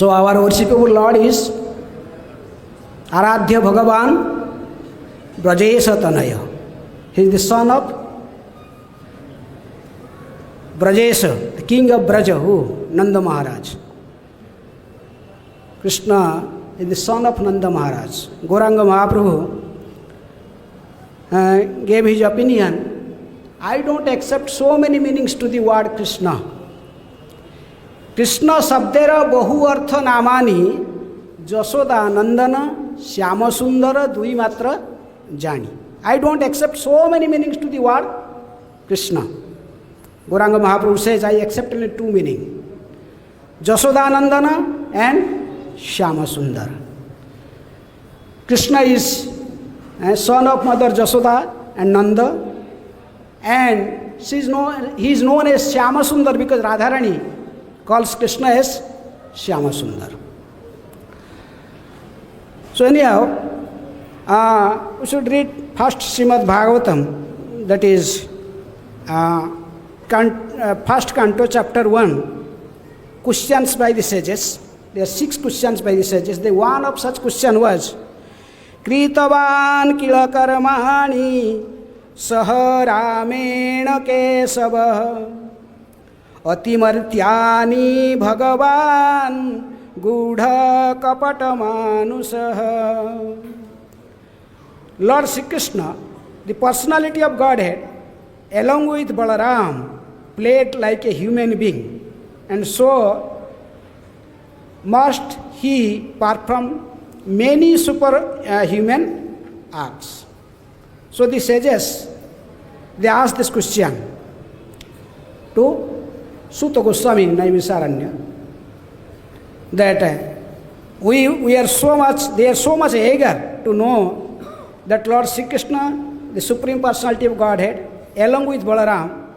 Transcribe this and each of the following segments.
So our worshipable Lord is Aradhya Bhagavan Brajesha Tanaya. He is the son of Brajesha, the king of Braja, who? Nanda Maharaj. Krishna is the son of Nanda Maharaj. Gauranga Mahaprabhu gave his opinion. I don't accept so many meanings to the word Krishna. Krishna Sabdera Bahu Artha Namani Jasoda Nandana Shyama Sundara Dui Matra Jani. I don't accept so many meanings to the word Krishna. Gauranga Mahaprabhu says, I accept only two meanings. Jasoda Nandana and Shyama Sundara. Krishna is son of Mother Jasoda and Nanda, and he is known as Shyama Sundar because Radharani calls Krishna as Shyama Sundar. So anyhow, we should read first Srimad Bhagavatam, that is first canto, chapter 1, questions by the sages. There are 6 questions by the sages. The one of such question was, Kritavan kila karmani saha ramena kesava atimartyani bhagavan gudha kapatamanusaha. Lord Sri Krishna, the personality of Godhead, along with Balaram, played like a human being, and so must he perform many superhuman acts. So the sages, they asked this question to Sutta Goswami in Naimisaranya, that they are so much eager to know that Lord Sri Krishna, the Supreme Personality of Godhead, along with Balaram,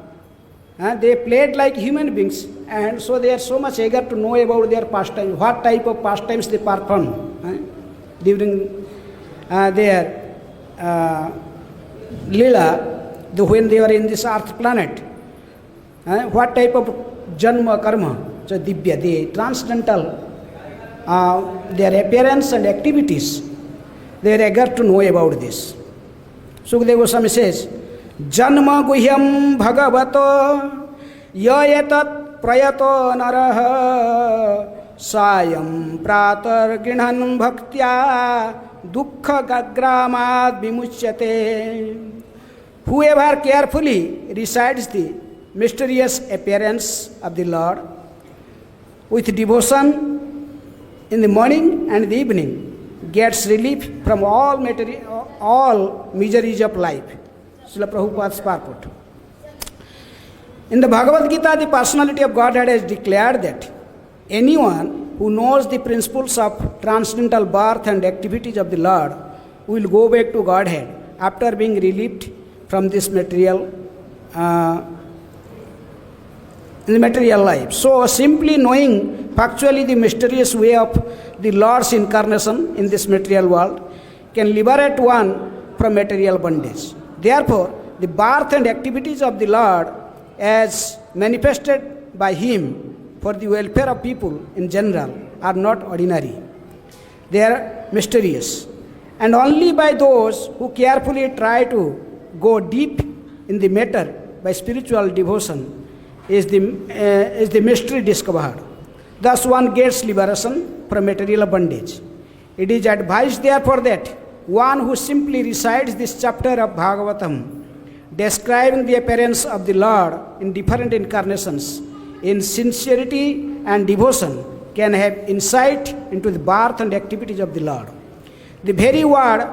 they played like human beings, and so they are so much eager to know about their pastime, what type of pastimes they perform during their lila, when they were in this earth planet. What type of janma karma, so divya, the transcendental, their appearance and activities, they are eager to know about this. Sukadeva Goswami says, Janma guhyam bhagavato yayatat prayato naraha sayam pratar grinhan bhaktya dukkha gagramad vimuchyate. Whoever carefully recites the mysterious appearance of the Lord with devotion in the morning and the evening gets relief from all miseries of life. Srila Prabhupada's purport. In the Bhagavad Gita, the personality of Godhead has declared that anyone who knows the principles of transcendental birth and activities of the Lord will go back to Godhead after being relieved from this material life. So simply knowing factually the mysterious way of the Lord's incarnation in this material world can liberate one from material bondage. Therefore, the birth and activities of the Lord as manifested by Him for the welfare of people in general are not ordinary. They are mysterious. And only by those who carefully try to go deep in the matter by spiritual devotion is the mystery discovered. Thus one gets liberation from material bondage. It is advised therefore that one who simply recites this chapter of Bhagavatam, describing the appearance of the Lord in different incarnations, in sincerity and devotion, can have insight into the birth and activities of the Lord. The very word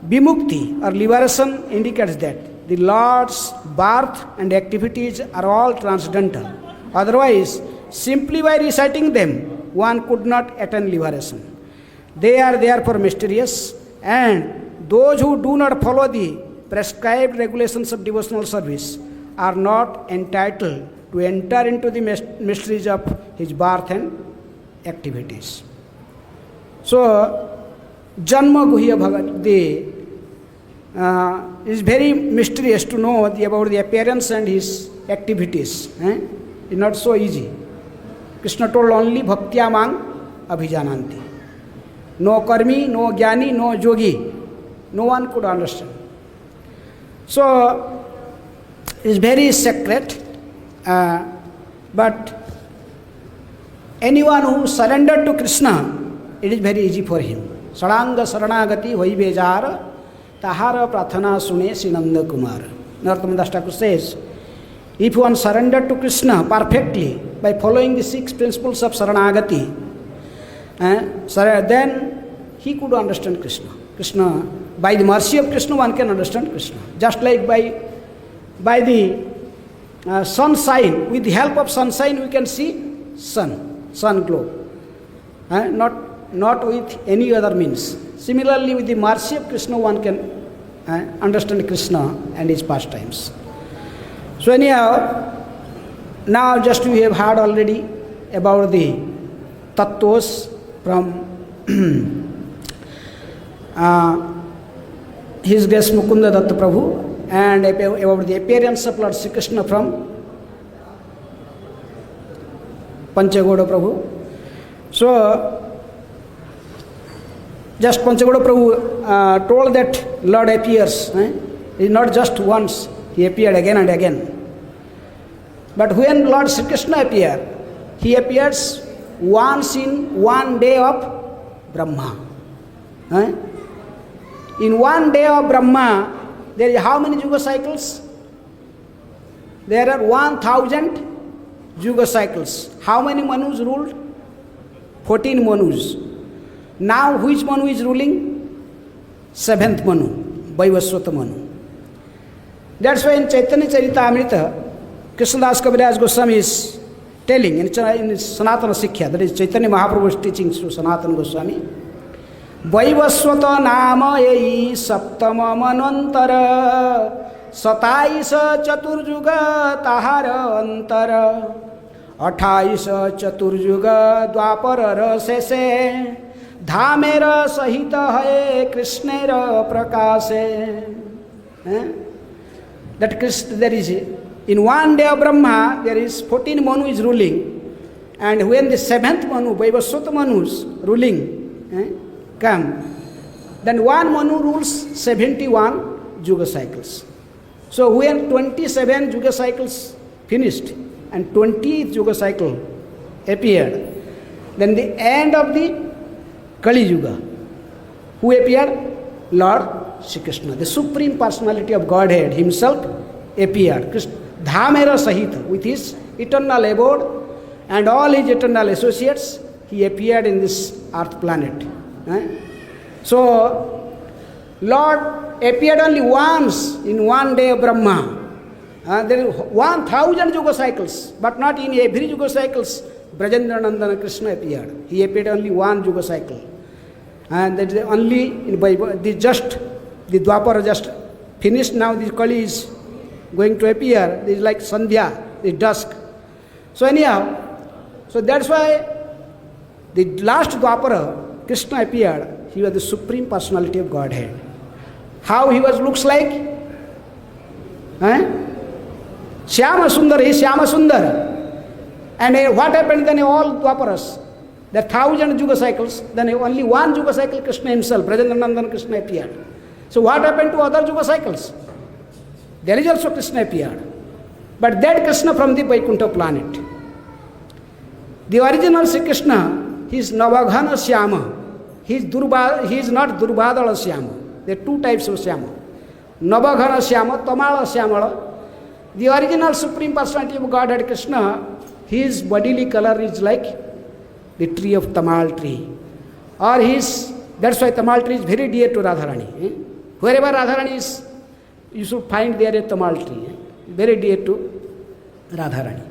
vimukti or liberation indicates that the Lord's birth and activities are all transcendental. Otherwise, simply by reciting them, one could not attain liberation. They are therefore mysterious, and those who do not follow the prescribed regulations of devotional service are not entitled to enter into the mysteries of his birth and activities. So, Janma Guhya Bhagat, is very mysterious to know about the appearance and his activities. It's not so easy. Krishna told only Bhaktya Mang abhijananti. No karmi, no jnani, no yogi. No one could understand. So, it's very sacred, but anyone who surrendered to Krishna, it is very easy for him. Saranga saranagati vai bejar, tahara prathana sune Sinanda Kumar. Narottam Das Thakur says, if one surrendered to Krishna perfectly by following the 6 principles of saranagati, then he could understand Krishna. Krishna, by the mercy of Krishna, one can understand Krishna. Just like by the sunshine, with the help of sunshine, we can see sun glow. Not with any other means. Similarly, with the mercy of Krishna, one can understand Krishna and his pastimes. So anyhow, now just we have heard already about the tattvas from His Grace Mukunda Datta Prabhu, and about the appearance of Lord Sri Krishna from Panchagoda Prabhu. So, just Panchagoda Prabhu told that Lord appears. He not just once, he appeared again and again. But when Lord Sri Krishna appeared, he appears once in one day of Brahma. In one day of Brahma, there is how many Yuga cycles? There are 1000 Yuga cycles. How many Manus ruled? 14 Manus. Now which Manu is ruling? 7th Manu, Vaivaswata Manu. That's why in Chaitanya Charitamrita, Krishnadas Kaviraj Goswami is telling in Sanatana Sikhya, that is Chaitanya Mahaprabhu's teachings to Sanatana Goswami, Vaivaswata nama yai saptama manvantara sataisa chaturjuga tahara antara 28 chaturjuga dwaparar sese dhamera sahita hai krishnera prakase. That there is, in one day of Brahma, there is 14 Manu is ruling, and when the 7th Manu, Vaivaswata Manu is ruling, come, then one Manu rules 71 Yuga cycles. So when 27 Yuga cycles finished and 20th Yuga cycle appeared, then the end of the Kali Yuga, who appeared? Lord Shri Krishna, the Supreme Personality of Godhead himself appeared. Dhamera Sahita, with his eternal abode and all his eternal associates, he appeared in this earth planet. So, Lord appeared only once in one day of Brahma. There is 1000 Yuga cycles, but not in every Yuga cycles Brajendra Nandana Krishna appeared. He appeared only one Yuga cycle. And that is only in the Dwapara just finished, now the Kali is going to appear. It is like Sandhya, the dusk. So anyhow, so that's why the last Dwapara, Krishna appeared. He was the Supreme Personality of Godhead. How he looks like? Shyama Sundar, he is Shyama Sundar. And what happened then in all Dwaparas? There are 1000 Yuga cycles, then only one Yuga cycle Krishna himself, Brajendranandan Krishna appeared. So what happened to other Yuga cycles? There is also Krishna appeared. But that Krishna from the Vaikuntha planet. The original Sri Krishna, he is Navaghana Shyama. He is not Durbhadala Shyama. There are two types of Shyama. Navaghana Shyama, Tamala Shyamala. The original Supreme Personality of Godhead Krishna, his bodily color is like the tree of Tamal tree. Or that's why Tamal tree is very dear to Radharani. Wherever Radharani is, you should find there a Tamal tree. Very dear to Radharani.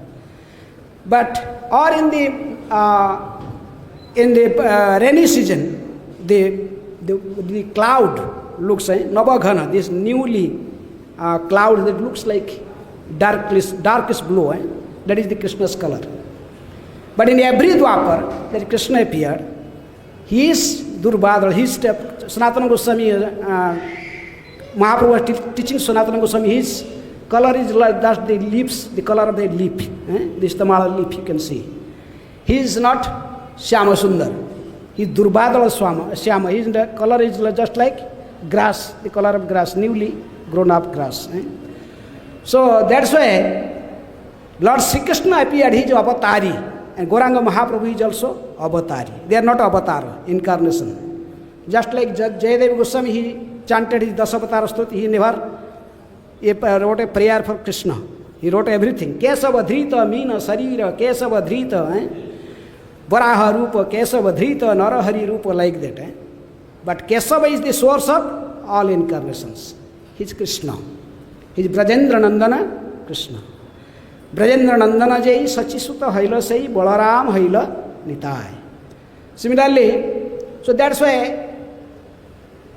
But, or in the rainy season, the cloud looks, Navaghana, this newly cloud that looks like darkest blue, that is the Krishna's color. But in every Dwapar that Krishna appeared, he is Durbhadra, Sanatana Goswami, Mahaprabhu was teaching Sanatana Goswami, his color is like that, the leaves, the color of the leaf, this Tamala leaf you can see. He is not Shyama Sundar. He is Durbadala Shyama. His color is just like grass, the color of grass, newly grown up grass. So that's why Lord Sri Krishna appeared, he is avatari, and Gauranga Mahaprabhu is also avatari. They are not avatar, incarnation. Just like Jayadeva Goswami, he chanted his Dasavatara Stuti, he never wrote a prayer for Krishna. He wrote everything. Kesavadhrita Meena Sarira, Kesavadhrita, Varaha Rupa, Kesavadhrita, Narahari Rupa, like that. But Kesava is the source of all incarnations. He is Krishna. He is Brajendra Nandana Krishna. Brajendra Nandana Jai Sachisuta Haila Sai Balaram Haila Nitai. Similarly, so that's why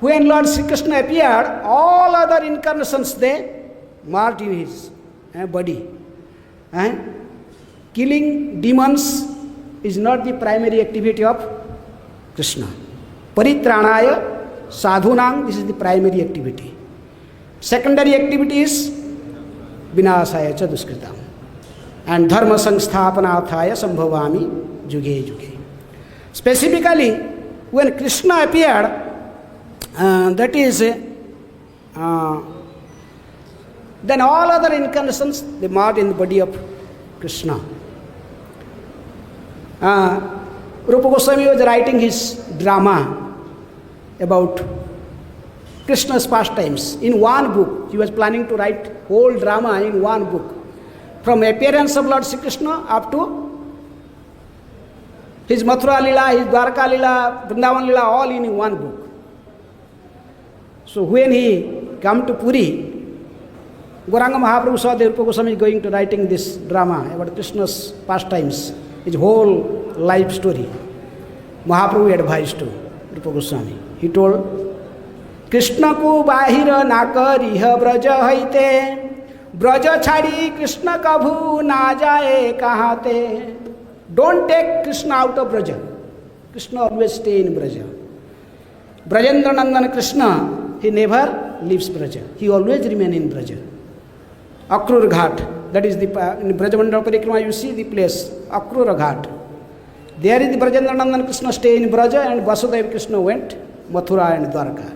when Lord Sri Krishna appeared, all other incarnations they marked in his body. Killing demons is not the primary activity of Krishna. Paritranaya sadhunam, this is the primary activity. Secondary activity is vinasaya cha duskritam. And dharma sansthapanarthaya sambhavami juge juge. Specifically, when Krishna appeared, that is, then all other incarnations, they marked in the body of Krishna. Rupa Goswami was writing his drama about Krishna's pastimes in one book. He was planning to write whole drama in one book. From appearance of Lord Sri Krishna up to his Mathura Lila, his Dwarka Lila, Vrindavan Lila, all in one book. So when he came to Puri, Gauranga Mahaprabhu saw that Rupa Goswami is going to writing this drama about Krishna's pastimes, his whole life story. Mahaprabhu advised to Rupa Goswami. He told, Krishna ko bahira nakariha braja haite, braja chadi Krishna kabhu na jaye kahate. Don't take Krishna out of Braja. Krishna always stay in Braja. Brajendra Nandana Krishna, he never leaves Braja. He always remain in Braja. Akrur Ghat, that is the, in Brajamandala Parikrama you see the place, Akrur Ghat. There is the Brajendra Nandana Krishna stay in Braja and Vasudeva Krishna went Mathura and Dwarka.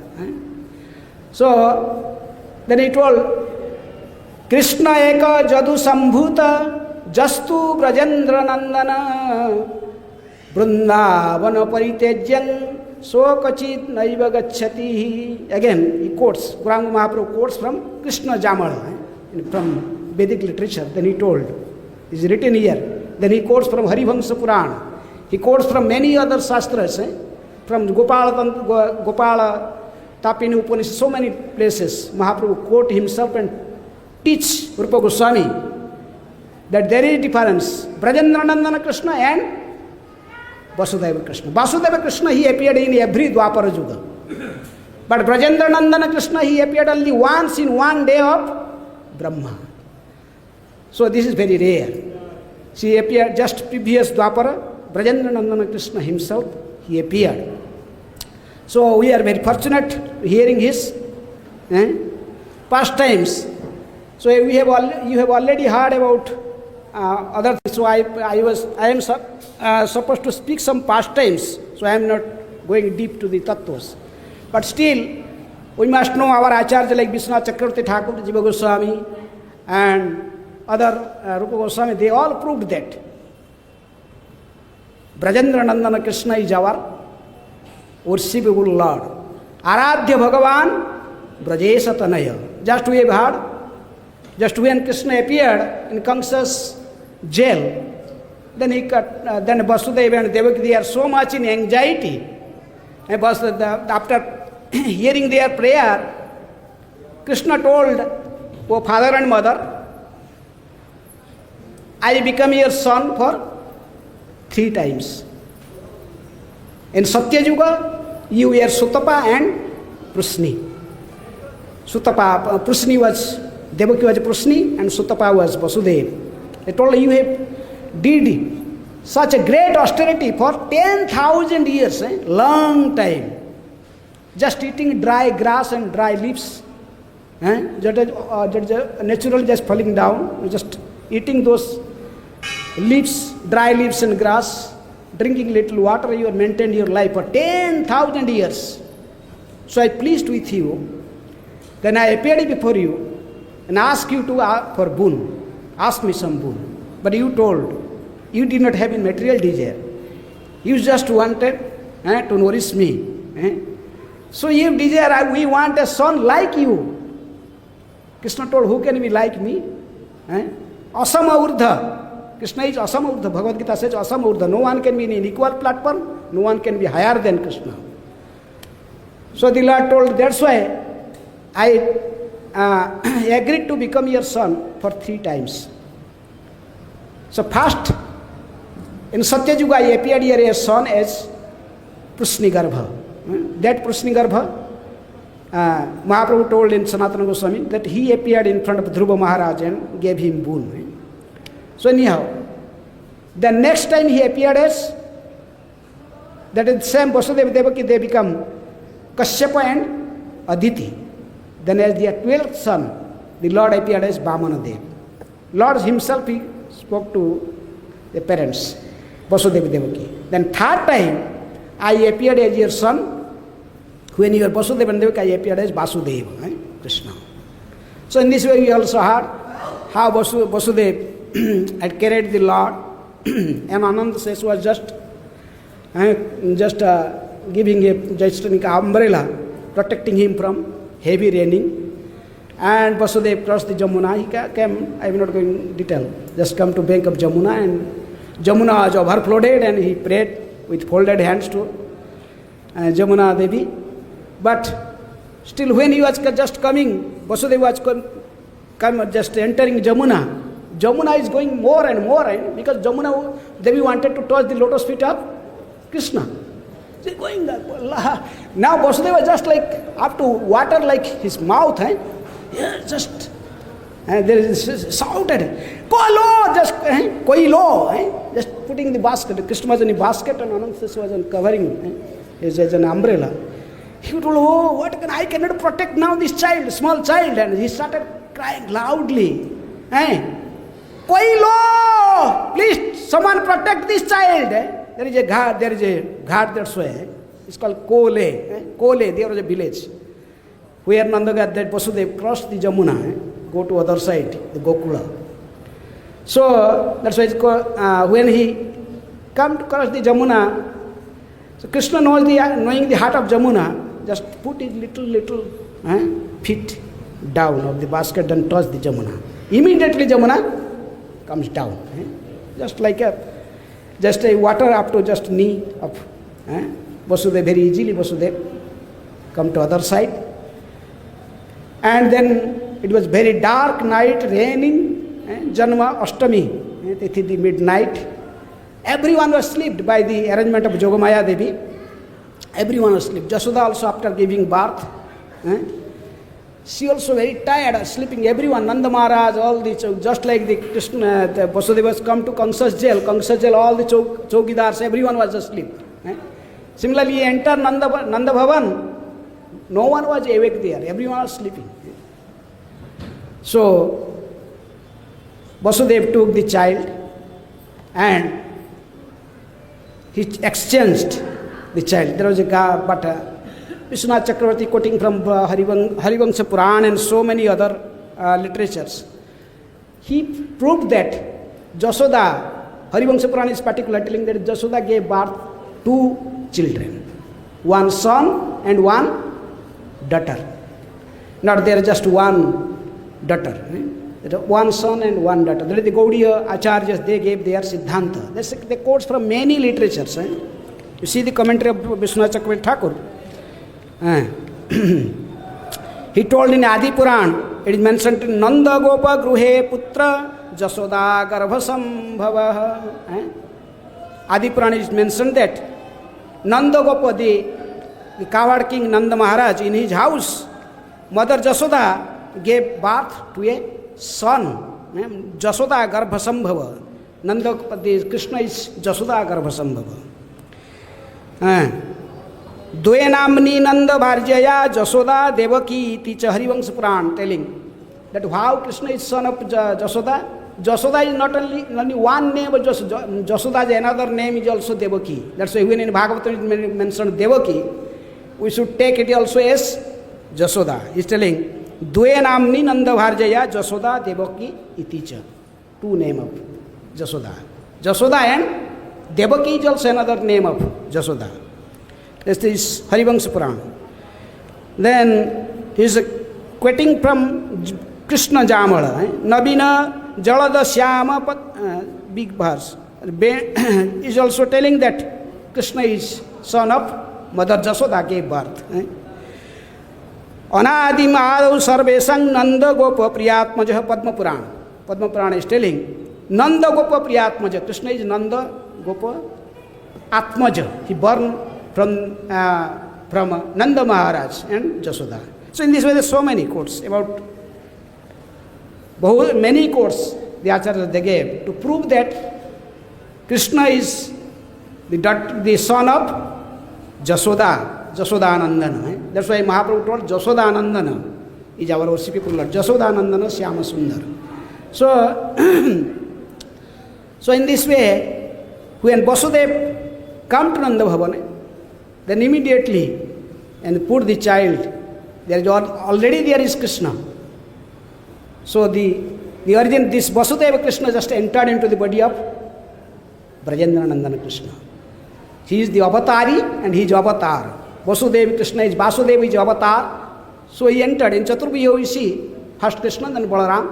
So, then he told, Krishna eka jadu sambhuta Jastu Brajendra Nandana Vrindavana Paritejyan Sokachit Naiva Gacchati. Again, he quotes, Gauranga Mahaprabhu quotes from Krishna Jamal, from Vedic literature. Then he told, it is written here. Then he quotes from Harivamsa Purana. He quotes from many other Shastras, from Gopala Tapini Upanishad, so many places. Mahaprabhu quote himself and teach Rupa Goswami that there is difference. Brajendra Nandana Krishna and Vasudeva Krishna. Vasudeva Krishna, he appeared in every Dwapara Yuga. But Brajendra Nandana Krishna, he appeared only once in one day of Brahma. So this is very rare. He appeared just previous Dwapara. Brajendra Nandana Krishna himself, he appeared. So we are very fortunate hearing his pastimes. So you have already heard about other things. So I am supposed to speak some pastimes. So I am not going deep to the tattvas. But still, we must know our Acharya like Vishwanath Chakravarti Thakur, Jiva Goswami, and other Rupa Goswami, they all proved that Brajendra Nandana Krishna is our worshipable Lord. Aradhya Bhagavan Brajesha Tanaya. Just we have heard, just when Krishna appeared in Kamsa's jail, then then Vasudeva and Devaki, they are so much in anxiety. And after hearing their prayer, Krishna told, "O father and mother, I become your son for 3 times. In Satya Yuga, you were Sutapa and Prusni. Prusni was, Devaki was Prusni and Sutapa was Vasudeva. They told you have did such a great austerity for 10,000 years, long time. Just eating dry grass and dry leaves. Naturally just falling down, just eating those leaves, dry leaves and grass. drinking little water, you have maintained your life for 10,000 years. So I pleased with you. Then I appeared before you and asked you to ask for boon. Ask me some boon. But you told, you did not have a material desire. You just wanted to nourish me. So if desire, we want a son like you. Krishna told, who can be like me? Asama urdha. Krishna is asama urdha. Bhagavad Gita says asama urdha. No one can be in an equal platform. No one can be higher than Krishna. So the Lord told, that's why I agreed to become your son for 3 times. So first, in Satyayuga, I appeared here as son as Prushnigarbha. That Prushnigarbha, Mahaprabhu told in Sanatana Goswami that he appeared in front of Dhruva Maharaj and gave him boon. So anyhow, the next time he appeared as, that is the same Vasudeva Devaki, they become Kashyapa and Aditi. Then as their 12th son, the Lord appeared as Vamana Dev. Lord himself, he spoke to the parents, Vasudeva Devaki. Then 3rd time, I appeared as your son. When you are Vasudeva and Devaki, I appeared as Vasudeva, Krishna. So in this way we also heard how Vasudeva had carried the Lord and Ananda Sesh was just giving an umbrella, protecting him from heavy raining. And Vasudeva crossed the Jamuna. He came, I will not go in detail, just come to bank of Jamuna, and Jamuna was overflowed and he prayed with folded hands to Jamuna Devi. But still when he was just coming, Vasudeva was just entering Jamuna. Jamuna is going more and more, because Jamuna Devi wanted to touch the lotus feet of Krishna. She's going up. Now Vasudeva just like up to water like his mouth. Just there is shouted, Koi just koi lo, just putting the basket. Krishna was in a basket and Ananda was covering as an umbrella. He told, oh, what I cannot protect now this child, small child. And he started crying loudly. Koi lo, please someone protect this child. There is a ghat, that's why. It's called Kole. Kole, there was a village where Nandaga, that Vasudeva crossed the Jamuna, go to other side, the Gokula. So that's why it's called, when he come to cross the Jamuna, so Krishna knowing the heart of Jamuna, just put his little feet down of the basket and touch the Jamuna. Immediately Jamuna comes down. Just like a water up to just knee of Vasudeva, very easily Vasudeva come to other side. And then it was very dark night, raining, Janma Ashtami, the midnight. Everyone was asleep by the arrangement of Jogamaya Devi. Everyone was asleep. Jasoda also after giving birth. She also very tired, sleeping. Everyone, Nanda Maharaj, all the just like the Krishna, the Vasudevas come to Kamsa's jail, all the Chowkidars, everyone was asleep. Similarly, he entered Nanda Bhavan. No one was awake there. Everyone was sleeping. So Vasudeva took the child and he exchanged the child. There was a guy, but Vishwanath Chakravarti quoting from Harivangsha Puran and so many other literatures. He proved that Jasoda, Harivangsha Puran is particularly telling that Jasoda gave birth 2 children, one son and one daughter. Not there just one daughter. One son and one daughter. That is the Gaudiya Acharyas, they gave their Siddhanta. They quotes from many literatures. You see the commentary of Vishwanath Chakravarti Thakur. He told in Adi Puran, it is mentioned in Nanda Gopa Gruhe Putra Jasoda Garbhasambhava. Adi Puran is mentioned that Nanda Gopa, the coward king Nanda Maharaj, in his house, Mother Jasoda gave birth to a son. Jasoda Garbhasambhava. Nanda, Krishna is Jasoda Garbhasambhava. Dve namni Nanda Bharjaya Jasoda Devaki teacher Harivangsha Puran telling that how Krishna is son of Jasoda. Jashoda is not only one name, but Jashoda is another name is also Devaki. That's why when in Bhagavatam it mentioned Devaki, we should take it also as Jashoda. He's telling, Dve namni Nanda Bharjaya Jashoda Devaki iticha. Two name of Jashoda. Jashoda and Devaki is also another name of Jashoda. This is Harivangsha Purana. Then he is quoting from Krishna Jamala. Nabina Jalada Syama, big verse. Is also telling that Krishna is son of Mother Jashoda, gave birth. Anadim Adav Sarvesang Nanda Gopa Priyatmaja Padma Purana. Padma Purana is telling Nanda Gopa Priyatmaja. Krishna is Nanda Gopa Atmaja. He born from Nanda Maharaj and Jashoda. So in this way there are so many quotes about many quotes the Acharya they gave to prove that Krishna is the son of Jashoda, Jashodanandana. That's why Mahaprabhu told Jashodanandana is our worshipful Lord. Jashodanandana Syama Sundar. So in this way, when Vasudev come to Nanda Bhavana, then immediately and put the child, already there is Krishna. So the origin, this Vasudeva Krishna just entered into the body of Brajendra Nandana Krishna. He is the avatari and he is avatar. Vasudeva Krishna is Vasudeva is avatar. So he entered in Chaturbhuja. We see first Krishna, then Balaram.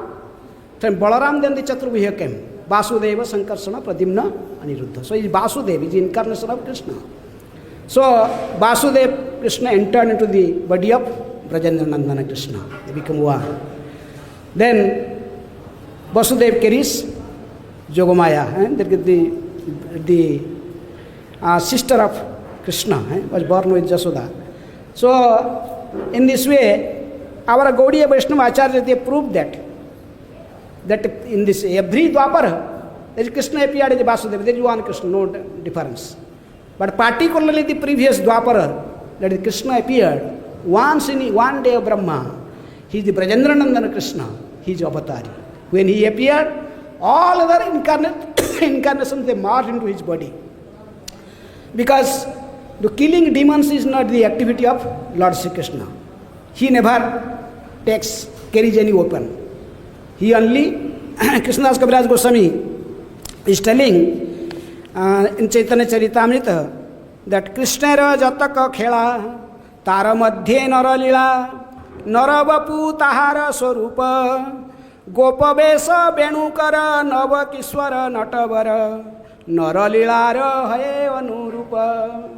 From Balaram, then the Chaturbhuja came. Vasudeva, Sankarsana, Pradimna, Aniruddha. So he is Vasudeva, he is the incarnation of Krishna. So Vasudeva Krishna entered into the body of Brajendra Nandana Krishna. They become one. Then Vasudeva carries Jogamaya, the sister of Krishna, was born with Jashoda. So in this way, our Gaudiya Vaishnava Acharya, they proved that in this every Dwapara, there is Krishna appeared as Vasudeva, there is one Krishna, no difference. But particularly the previous Dwapara, that is Krishna appeared once in one day of Brahma. He is the Brajendra Nandana Krishna, he is avatari. When he appeared, all other incarnations they merged into his body. Because the killing demons is not the activity of Lord Sri Krishna. He never carries any weapon. He only, Krishnadas Kaviraj Goswami is telling in Chaitanya Charitamrita that Krishna ra jataka khela tara madhye nara lila nara vapu tahara swarupa gopavesa venukara nava kiswara natavara nara lilara haye anurupa.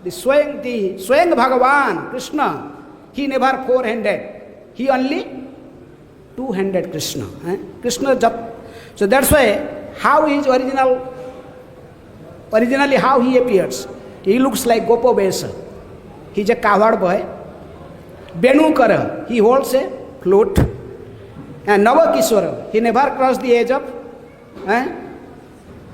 The Swayam Bhagavan Krishna, he never four-handed, he only two-handed Krishna. So that's why how he is originally how he appears. He looks like Gopavesa. He is a cowherd boy. Venukara, he holds a flute. And Navakishwara, he never crossed the age of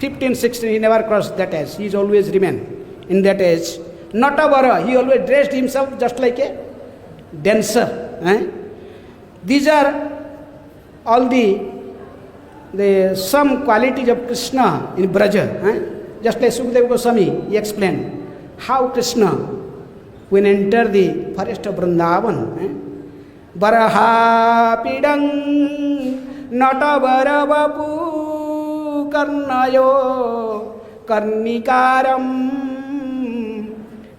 15, 16, he never crossed that age. He is always remained in that age. Natavara, he always dressed himself just like a dancer. These are all the some qualities of Krishna in Braja. Just like Sukadeva Goswami, he explained how Krishna, when enter the forest of Vrindavan, Baraha Pidang Natavara Vapu Karnayo Karnikaram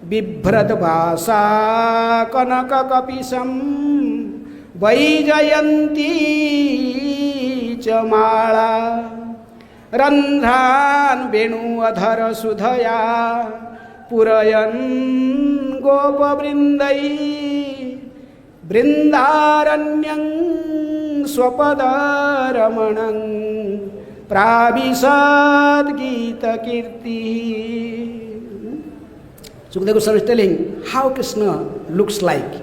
Bibhrad Vasa Kanaka Kapisam Vaijayanti Chamala Randhan Venu Adhara Sudhaya Purayan Gopa Vrindai Brindaranyang Swapadaramanang Prabhisad Gita Kirti. Sukadeva Goswami is telling how Krishna looks like.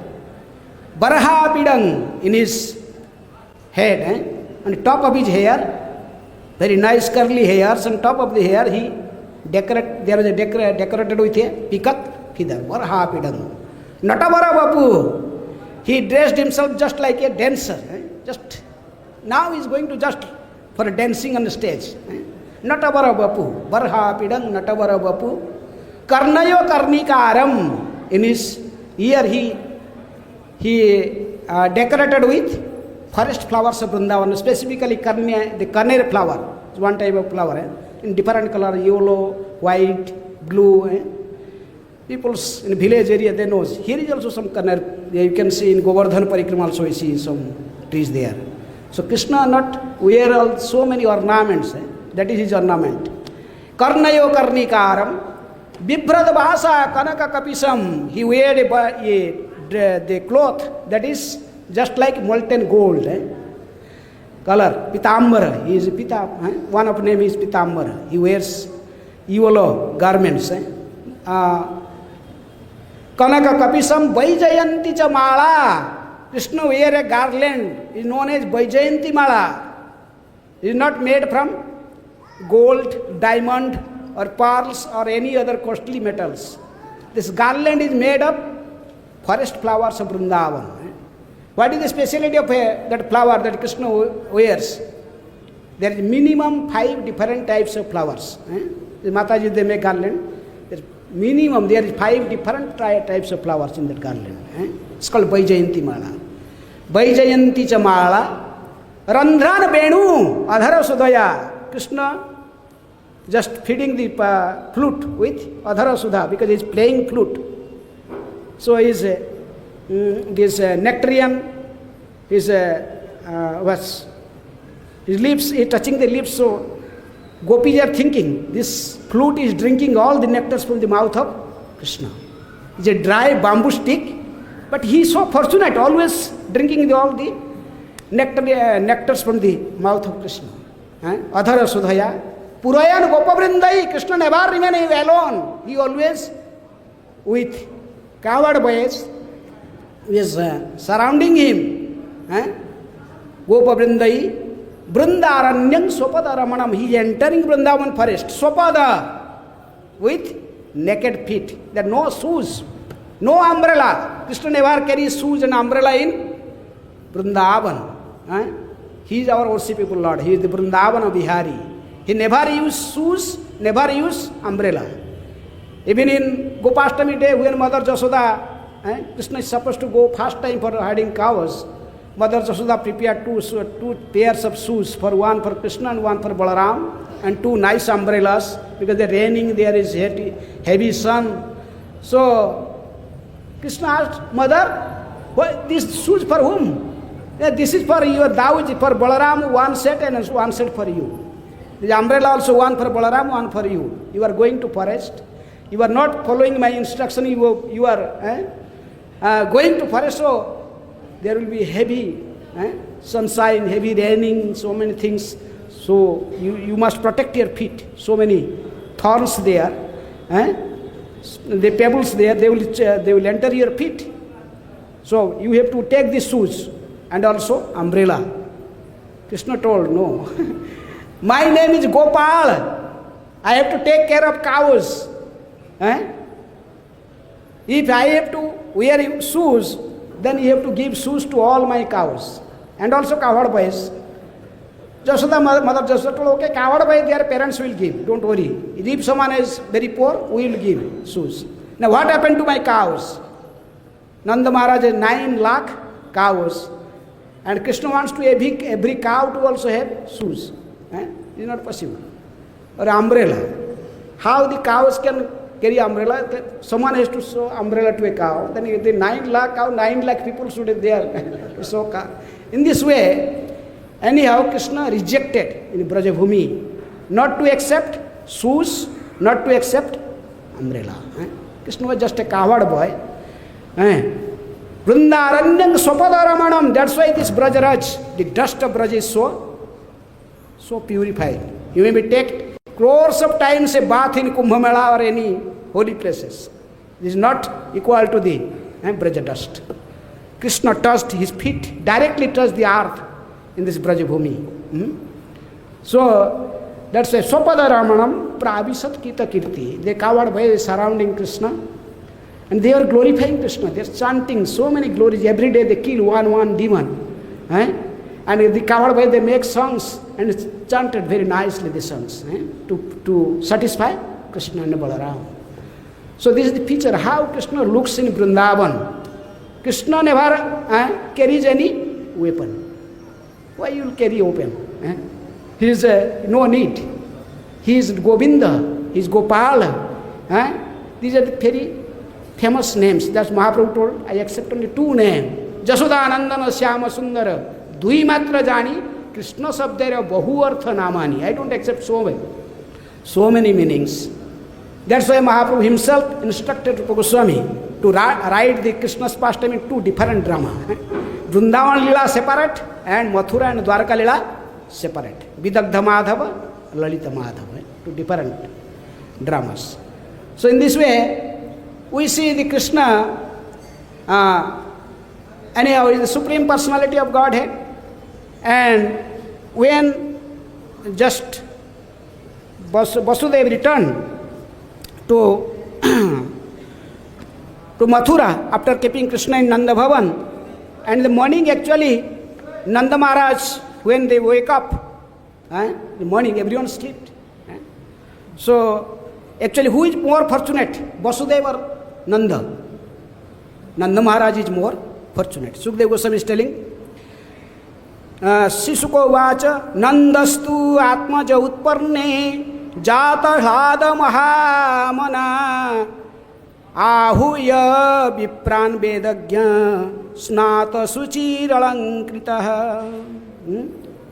Baraha Pidang in his head, on the top of his hair, very nice curly hairs, on top of the hair there was a decorated with a pikat feather, Baraha Pidang. Natavara Vapu, he dressed himself just like a dancer. Just now he is going to just for dancing on the stage. Natavara Bapu, Barha Pidang Natavara Bapu, Karnayo Karnikaram. In his ear he decorated with forest flowers of Vrindavan, specifically the Karnere flower. It's one type of flower, in different color, yellow, white, blue. People in village area, they know. Here is also some Karnere. You can see in Govardhan Parikrama also you see some trees there. So Krishna not wear so many ornaments. That is his ornament. Karnayo Karnikaram. Bibrad Bhasa Kanaka Kapisam. He wear the cloth that is just like molten gold. Color. Pitambara. He is one of name is Pitambara. He wears yellow garments. Kanaka Kapisam Vaijayanti cha Mala. Krishna wear a garland. Is known as Vaijayanti Mala. It is not made from gold, diamond, or pearls, or any other costly metals. This garland is made of forest flowers of Vrindavan. What is the speciality of that flower that Krishna wears? There is minimum 5 different types of flowers. The Mataji, they make garland. Minimum, there is 5 different types of flowers in that garland. It's called Vaijayanti Mala. Vaijayanti cha Mala. Randhran Venu, Adhara Sudaya. Krishna just feeding the flute with Adhara Sudha because he is playing flute. So his nectarian, his lips, he touching the lips. So gopis are thinking this flute is drinking all the nectars from the mouth of Krishna. It's a dry bamboo stick, but he is so fortunate, always drinking all the nectars from the mouth of Krishna. Adhara Sudhaya. Purayan Gopavrindai, Krishna never remained alone. He always with coward boys is surrounding him. Gopavrindai, Brindaranyam Sopada Ramanam. He is entering Vrindavan forest. Sopada with naked feet. There are no shoes, no umbrella. Krishna never carries shoes and umbrella in Vrindavan. He is our worshipable Lord. He is the Vrindavana Bihari. He never used shoes, never used umbrella. Even in Gopashtami day, when Mother Jasoda, Krishna is supposed to go first time for herding cows, Mother Jasoda prepared two pairs of shoes, one for Krishna and one for Balaram, and 2 nice umbrellas, because the raining there is heavy sun. So Krishna asked, Mother, these shoes for whom? This is for your Dauji, for Balaram, one set and one set for you. The umbrella also one for Balaram, one for you. You are going to forest. You are not following my instruction. You are going to forest, so there will be heavy sunshine, heavy raining, so many things. So you must protect your feet. So many thorns there, the pebbles there. They will enter your feet. So you have to take these shoes and also umbrella. Krishna told, no. My name is Gopal. I have to take care of cows. If I have to wear shoes, then you have to give shoes to all my cows. And also cowherd boys. Jasoda, Mother Jasoda told, okay, cowherd boys, their parents will give. Don't worry. If someone is very poor, we will give shoes. Now what happened to my cows? Nanda Maharaj has 9 lakh cows. And Krishna wants to every cow to also have shoes. It is not possible. Or umbrella. How the cows can carry umbrella? Someone has to show umbrella to a cow. Then the 9 lakh cow, 9 lakh people should be there. So in this way, anyhow Krishna rejected in Brajabhumi not to accept shoes, not to accept umbrella. Krishna was just a cowherd boy. Vrindaranyam Swapadaramanam. That's why this Brajaraj, the dust of Braj is so purified. You may take crores of times a bath in Kumbh Mela or any holy places. It is not equal to the Braja dust. Krishna touched his feet, directly touched the earth in this Brajabhumi. So that's why Swapadaramanam Pravisat Kita Kirti. They covered by surrounding Krishna. And they are glorifying Krishna. They are chanting so many glories. Every day they kill one demon. And the covered by they make songs and it's chanted very nicely the songs to satisfy Krishna and Balaram. So this is the picture how Krishna looks in Vrindavan. Krishna never carries any weapon. Why you will carry weapon? He is no need. He is Govinda, he is Gopala. These are the very famous names. That's Mahaprabhu told, I accept only two names. Jasoda Nandana Syama Sundara. Dui matra jani, Krishna sabdera bahu artha namani. I don't accept so many meanings. That's why Mahaprabhu himself instructed Rupa Goswami to write the Krishna's pastime in two different dramas. Vrindavan Lila separate and Mathura and Dwarka Lila separate. Vidagdha Madhava, Lalita Madhava. Two different dramas. So in this way, we see the Krishna, anyhow, is the Supreme Personality of Godhead. And when just Vasudeva returned to Mathura after keeping Krishna in Nanda Bhavan, and in the morning actually Nanda Maharaj, when they wake up, the morning everyone slept. So actually who is more fortunate, Vasudeva or Nanda? Nanda Maharaj is more fortunate. Sukadeva Goswami is telling, शिशुको वाच नंदस्तु आत्मज उत्पन्ने जात ह्लाद महामना आहूय विप्रान वेदज्ञ स्नात सुचिरलंकृतः.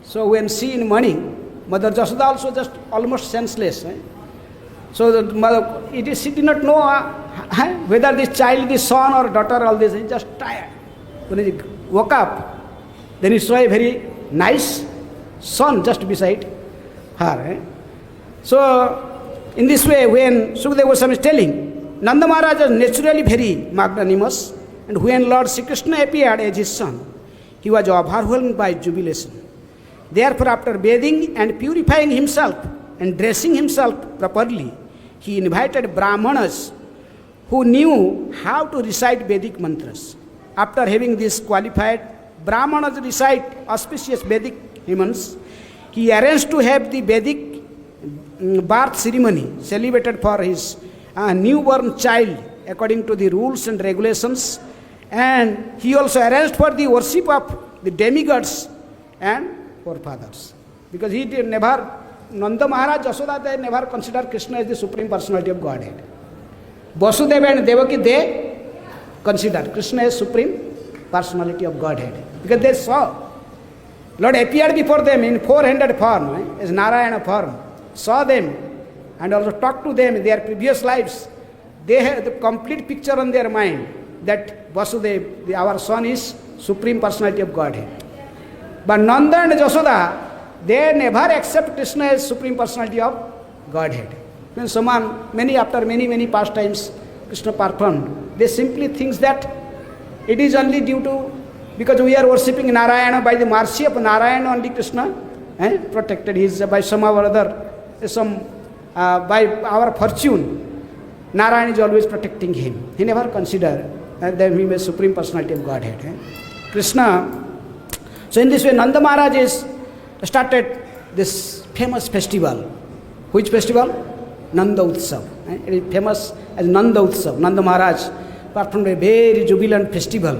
So when she in morning, Mother Jasoda also just almost senseless. So the mother, she did not know whether this child is son or daughter, all this, he just tired. When he woke up, then he saw a very nice son just beside her. So, in this way, when Sukadeva Goswami is telling, Nanda Maharaj was naturally very magnanimous, and when Lord Sri Krishna appeared as his son, he was overwhelmed by jubilation. Therefore, after bathing and purifying himself and dressing himself properly, he invited Brahmanas who knew how to recite Vedic mantras. After having this qualified Brahmanas recite auspicious Vedic hymns, he arranged to have the Vedic birth ceremony celebrated for his newborn child according to the rules and regulations, and he also arranged for the worship of the demigods and forefathers. Because he did never, Nanda Maharaj, Jasoda, they never considered Krishna as the Supreme Personality of Godhead. Vasudeva and Devaki, they considered Krishna as Supreme Personality of Godhead. Because they saw Lord appeared before them in four-handed form, as Narayana form, saw them and also talked to them in their previous lives. They had the complete picture on their mind that Vasudeva, our son, is Supreme Personality of Godhead. But Nanda and Jasoda, they never accept Krishna as Supreme Personality of Godhead. When someone, after many pastimes Krishna performed, they simply think that it is only due to, because we are worshipping Narayana, by the mercy of Narayana only Krishna protected. He is by some or other, by our fortune, Narayana is always protecting him. He never considered that he is Supreme Personality of Godhead. Krishna. So in this way, Nanda Maharaj is started this famous festival. Which festival? Nanda Utsav. It is famous as Nanda Utsav. Nanda Maharaj performed a very jubilant festival.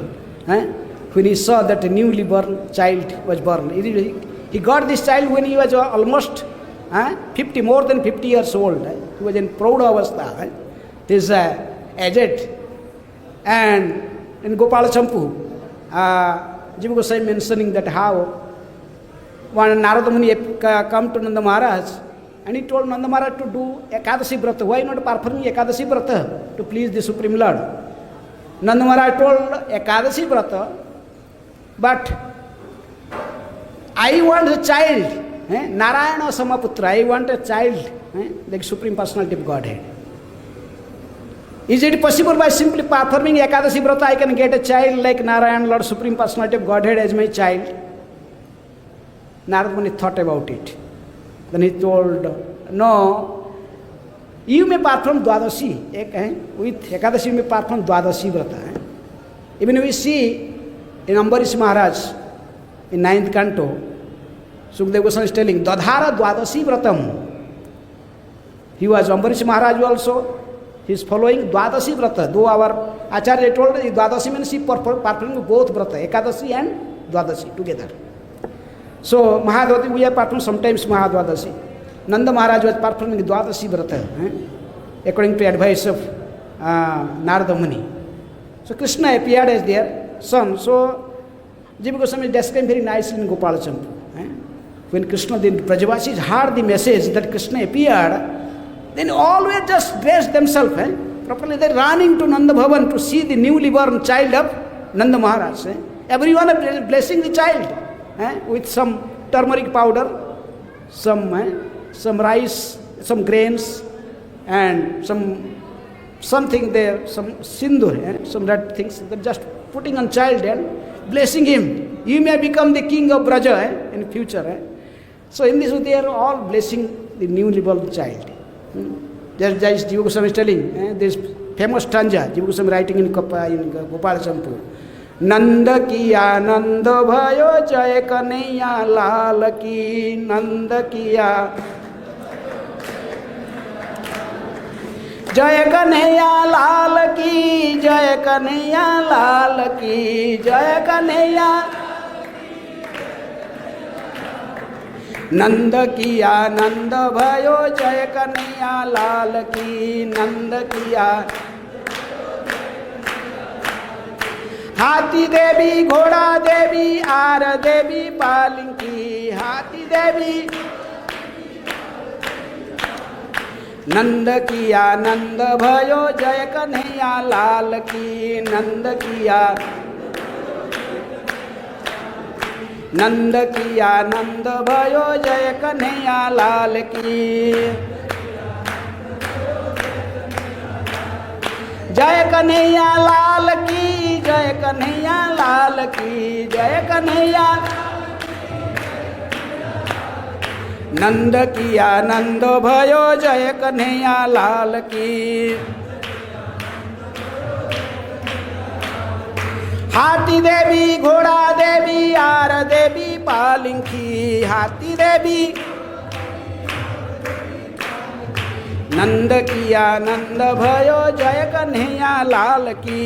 When he saw that a newly born child was born. He got this child when he was almost 50, more than 50 years old. He was in proud avastha. He is aged. And in Gopala Champu, Jiva Goswami mentioning that how one Narada Muni come to Nanda Maharaj, and he told Nanda Maharaj to do Ekadashi Vrata. Why not performing Ekadashi Vrata to please the Supreme Lord? Nanda Maharaj told Ekadashi Vrata, but I want a child, Narayana Samaputra, I want a child, like Supreme Personality of Godhead. Is it possible by simply performing Ekadashi Vrata I can get a child like Narayana, Lord Supreme Personality of Godhead, as my child? Narada Muni thought about it. Then he told, no, you may perform Dwadashi. With Ekadashi you may perform Dwadashi Vrata. Even we see in Ambarish Maharaj, in 9th canto, Sukadeva Goswami is telling, Dadhara Dwadasi Vratam. He was Ambarish Maharaj also. He is following Dwadasi Vrata. Though our Acharya told us Dwadasi means he performing both Vrata, Ekadasi and Dwadasi together. So Mahadvati, we have performed sometimes Mahadvadasi. Nanda Maharaj was performing Dwadasi Vrata, according to advice of Narada Muni. So Krishna appeared as their son. So Jiva Goswami described very nicely in Gopala Champu. When Krishna, the Brajavasis heard the message that Krishna appeared, then always just dressed themselves properly. They running to Nanda Bhavan to see the newly born child of Nanda Maharaj. Everyone blessing the child with some turmeric powder, some rice, some grains, and something there, some sindur, some that things. They're just putting on child and blessing him. You may become the king of Braja in future. So in this way, they are all blessing the newly born child. Just as Jiva Goswami is telling, this famous stanza, Jiva Goswami writing in Gopala Champu. Nanda ki anand bhayo jay kanaiya lal ki, Nanda kiya jay kanaiya lal ki, jay kanaiya lal ki, jay kanaiya Nanda kiya nand bhayo jay kanaiya lal ki, Nanda kiya हाथी देवी घोड़ा देवी are देवी पालिंकी, हाथी देवी नंद किया नंद भयो जय कन्हैया लाल की, नंद किया नंद किया नंद भयो जय कन्हैया लाल की, जय कन्हैया लाल की, जय कन्हैया लाल की, जय कन्हैया नंद किया नंद भयो जय कन्हैया लाल की, हाथी देवी घोड़ा देवी आर देवी पालिंकी, हाथी देवी नंद किया नंद भयो जय कन्हैया लाल की.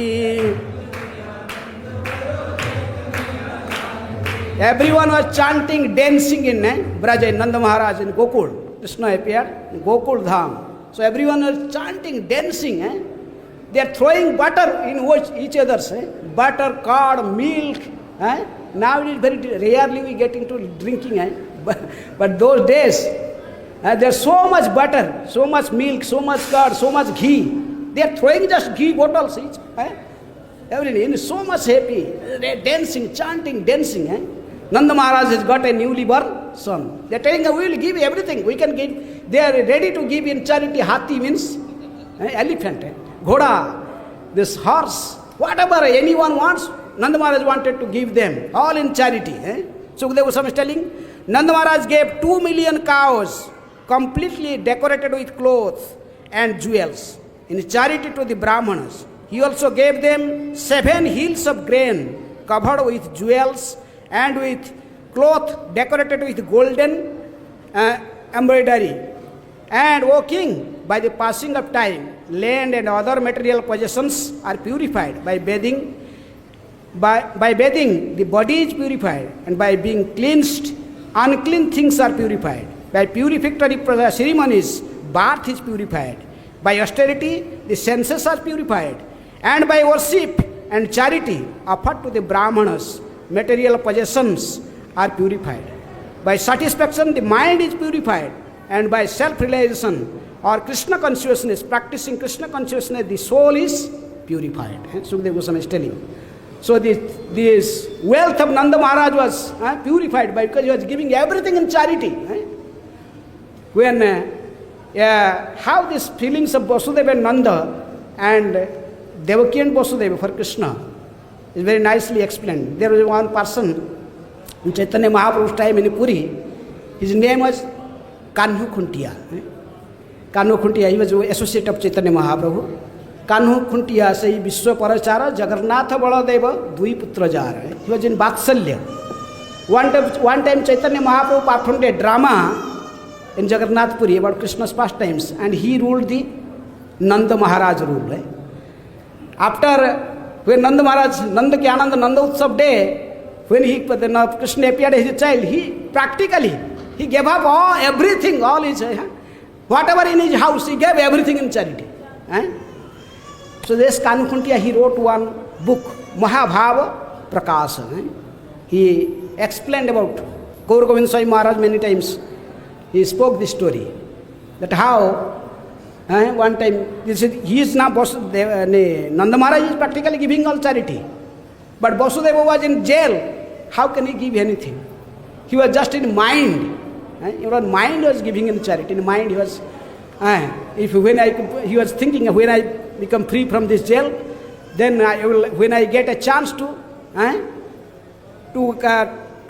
Everyone was chanting, dancing in Braja, in Nanda Maharaj in Gokul. Krishna appeared in Gokul Dham. So everyone was chanting, dancing. They are throwing butter in each other's. Butter, curd, milk. Now it is very rarely we get into drinking. But those days, there's so much butter, so much milk, so much curd, so much ghee. They are throwing just ghee bottles each. Everything is so much happy. They are dancing, chanting, dancing. Nanda Maharaj has got a newly born son. They are telling, we will give everything. We can give. They are ready to give in charity. Hathi means elephant. Ghoda, this horse, whatever anyone wants, Nanda Maharaj wanted to give them. All in charity. Sukadeva Goswami is telling, Nanda Maharaj gave 2 million cows, completely decorated with clothes and jewels, in charity to the Brahmanas. He also gave them 7 hills of grain covered with jewels and with cloth decorated with golden embroidery. And O king, by the passing of time, land and other material possessions are purified by bathing. By bathing, the body is purified, and by being cleansed, unclean things are purified. By purificatory ceremonies, birth is purified. By austerity, the senses are purified. And by worship and charity offered to the Brahmanas, material possessions are purified. By satisfaction, the mind is purified. And by self-realization or Krishna consciousness, practicing Krishna consciousness, the soul is purified. Sukadeva Goswami is telling. So this wealth of Nanda Maharaj was purified because he was giving everything in charity. When how these feelings of Vasudeva and Nanda and Devaki and Vasudeva for Krishna is very nicely explained. There was one person in Chaitanya Mahaprabhu's time in Puri. His name was Kanhu Khuntia. Kanhu Khuntia, he was an associate of Chaitanya Mahaprabhu. Kanhu Khuntia say Vishwa Parachara Jagannath Baladeva Dui Putra Jara. He was in Vatsalya. One time Chaitanya Mahaprabhu performed a drama in Jagannath Puri about Krishna's pastimes, and he ruled the Nanda Maharaj rule. Right? After when Nanda Ki Ananda Nanda Utsav day, when Krishna appeared as a child, he practically he gave up everything, all his whatever in his house, he gave everything in charity. So this Kanukuntiya, he wrote one book, Mahabhava Prakasa. He explained about Gaur Govind Swami Maharaj many times. He spoke this story, that how one time he is now Nanda Maharaj is practically giving all charity, but Vasudeva was in jail. How can he give anything? He was just in mind. Your mind was giving in charity. In mind he was, he was thinking, when I become free from this jail, then when I get a chance to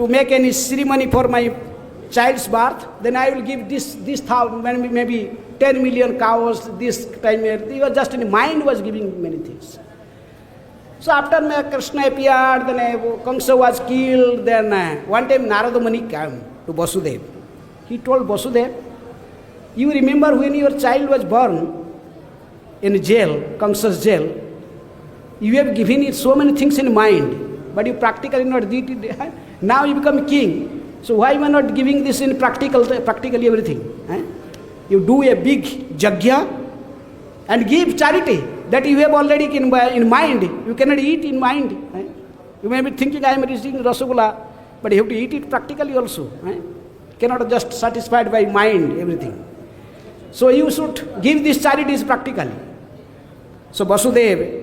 make any ceremony for my child's birth, then I will give this maybe 10 million cows this time. He was just in mind, was giving many things. So after Krishna appeared, then Kamsa was killed. Then one time Narada Muni came to Vasudeva. He told Vasudeva, you remember when your child was born in jail, Kamsa's jail, you have given it so many things in mind, but you practically not did it. Now you become king. So why am I not giving this in practically everything? You do a big yajna and give charity that you have already in mind. You cannot eat in mind. You may be thinking I am eating rasagula, but you have to eat it practically also. Cannot just satisfied by mind everything. So you should give these charities practically. So Vasudeva,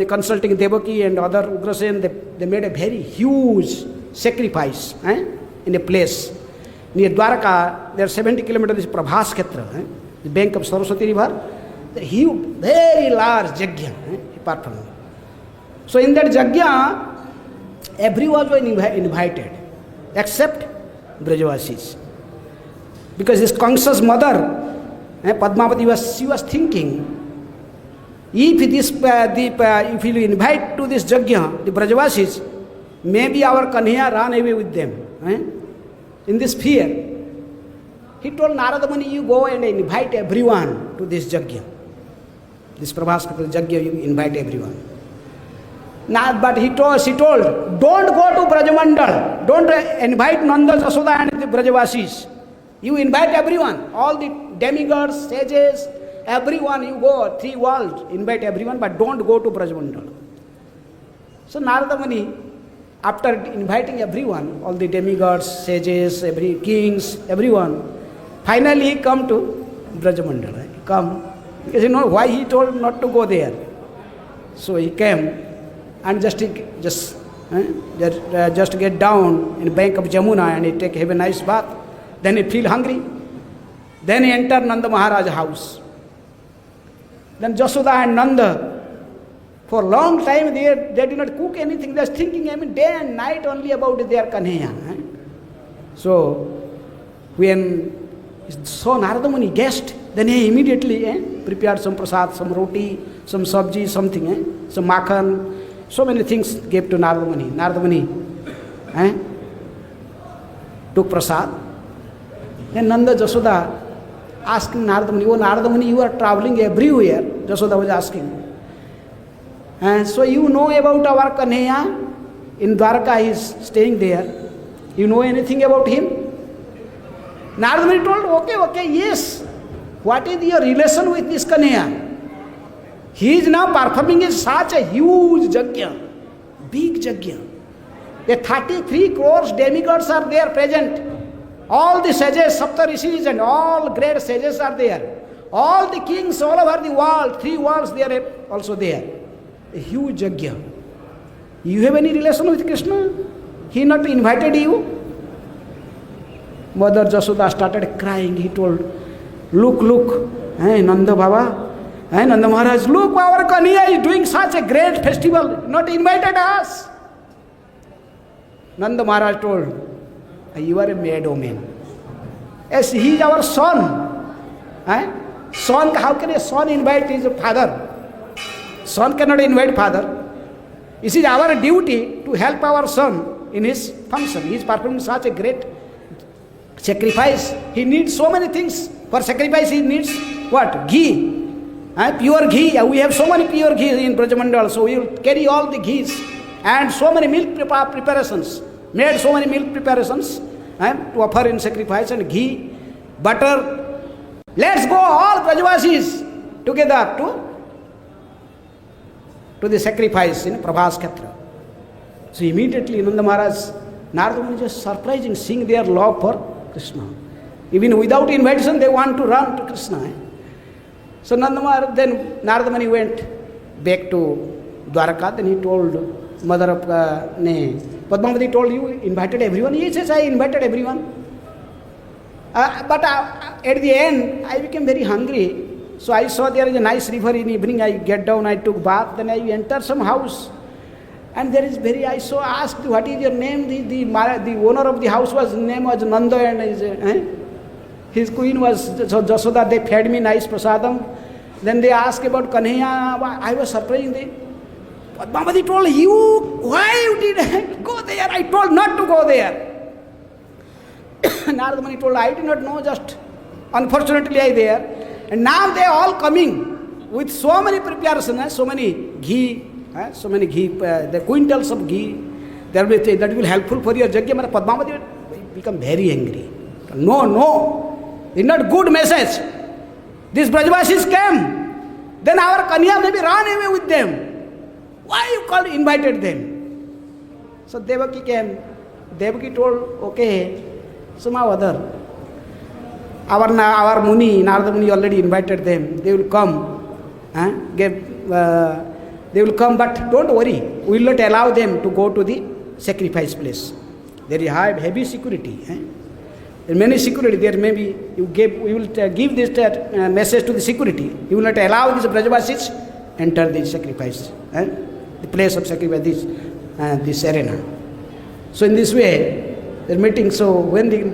consulting Devaki and other Ugrasen, they made a very huge sacrifice in a place near Dwaraka. There are 70 kilometers is Prabhas Khetra, the bank of Saraswati river. The huge, very large yajna he performed. So in that yajna, everyone was invited except Brajavasis, because his Kamsa's mother, Padmavati, she was thinking, if you invite to this yajna the Brajavasis, maybe our Kanhaiya run away with them. In this fear, he told Narada Muni, you go and invite everyone to this yajna. This Prabhaskara yajna, you invite everyone. But she told, don't go to Brajamandal, don't invite Nanda, Jasoda and the Brajavasis. You invite everyone, all the demigods, sages, everyone, you go, 3 worlds, invite everyone, but don't go to Brajamandal. So Narada Muni, after inviting everyone, all the demigods, sages, every kings, everyone, finally he come to Brajamandal. He come, because you know why he told not to go there. So he came and just get down in the bank of Jamuna and he have a nice bath. Then he feel hungry. Then he enter Nanda Maharaj's house. Then Jasoda and Nanda, for a long time they did not cook anything. They were thinking day and night only about their Kanhaiya. So when saw Narada Muni guest, then he immediately prepared some prasad, some roti, some sabji, something, some makhan, so many things gave to Narada Muni. Narada Muni took prasad. Then Nanda Jasoda asking Narada Muni, oh Narada Muni, you are traveling everywhere. Jasoda was asking. So you know about our Kanhaiya? In Dwarka he is staying there. You know anything about him? Narada Muni told, okay, yes. What is your relation with this Kanhaiya? He is now performing in such a huge yajna, big yajna. The 33 crores demigods are there present. All the sages, Saptarishis and all great sages are there. All the kings all over the world, 3 worlds they are also there. A huge yajna. You have any relation with Krishna? He not invited you? Mother Jasoda started crying. He told, look, Nanda Baba, Nanda Maharaj, look, our Kanhaiya is doing such a great festival, not invited us. Nanda Maharaj told, you are a mad omen. Yes, he is our son. Son, how can a son invite his father? Son cannot invite father. It is our duty to help our son in his function. He is performing such a great sacrifice. He needs so many things. For sacrifice he needs what? Ghee. Pure ghee. We have so many pure ghee in Brajamandal, so we will carry all the ghees. And so many milk preparations. Made so many milk preparations to offer in sacrifice, and ghee, butter. Let's go all Brajavasis together to the sacrifice in Prabhas Kshetra. So immediately Nanda Maharaj, Narada Muni just surprising, seeing their love for Krishna. Even without invitation, they want to run to Krishna. So then Narada Muni went back to Dwaraka. Then he told mother of Padmavati, told you invited everyone? Yes, I invited everyone. But at the end, I became very hungry. So I saw there is a nice river in evening. I get down, I took bath, then I entered some house. And there is I saw, asked, what is your name? The owner of the house name was Nanda, and his queen was Jasoda. They fed me nice prasadam. Then they asked about Kanhaiya. I was surprised. Padmavati told, why you did go there? I told not to go there. Narada Muni told, I did not know, just unfortunately I there. And now they are all coming with so many preparations, so many ghee, the quintals of ghee. That will be helpful for your yajna. Padmavati become very angry. No, it's not good message. These Brajavasis came. Then our Kanya maybe ran away with them. Why you invited them? So Devaki came. Devaki told, okay, somehow other. Our Muni, Narada Muni already invited them. They will come. They will come, but don't worry. We will not allow them to go to the sacrifice place. There is heavy security. There is many security. There may be, we will give this message to the security. You will not allow these Brajavasis enter the sacrifice. The place of sacrifice, this arena. So in this way, they're meeting. So when the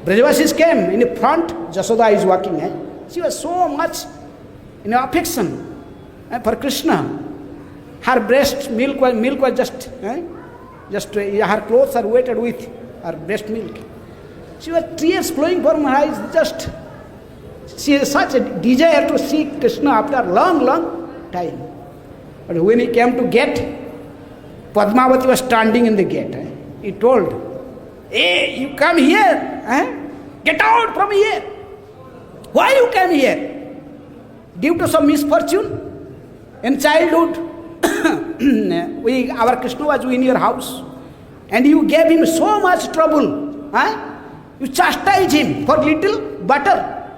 Brajavasis came, in the front, Jasoda is walking. She was so much affection for Krishna. Her breast milk was just her clothes are weighted with her breast milk. She was tears flowing from her eyes. She has such a desire to see Krishna after a long time. But when he came to gate, Padmavati was standing in the gate. He told, hey, you come here. Get out from here. Why you came here? Due to some misfortune in childhood, our Krishna was in your house, and you gave him so much trouble. You chastised him for little butter.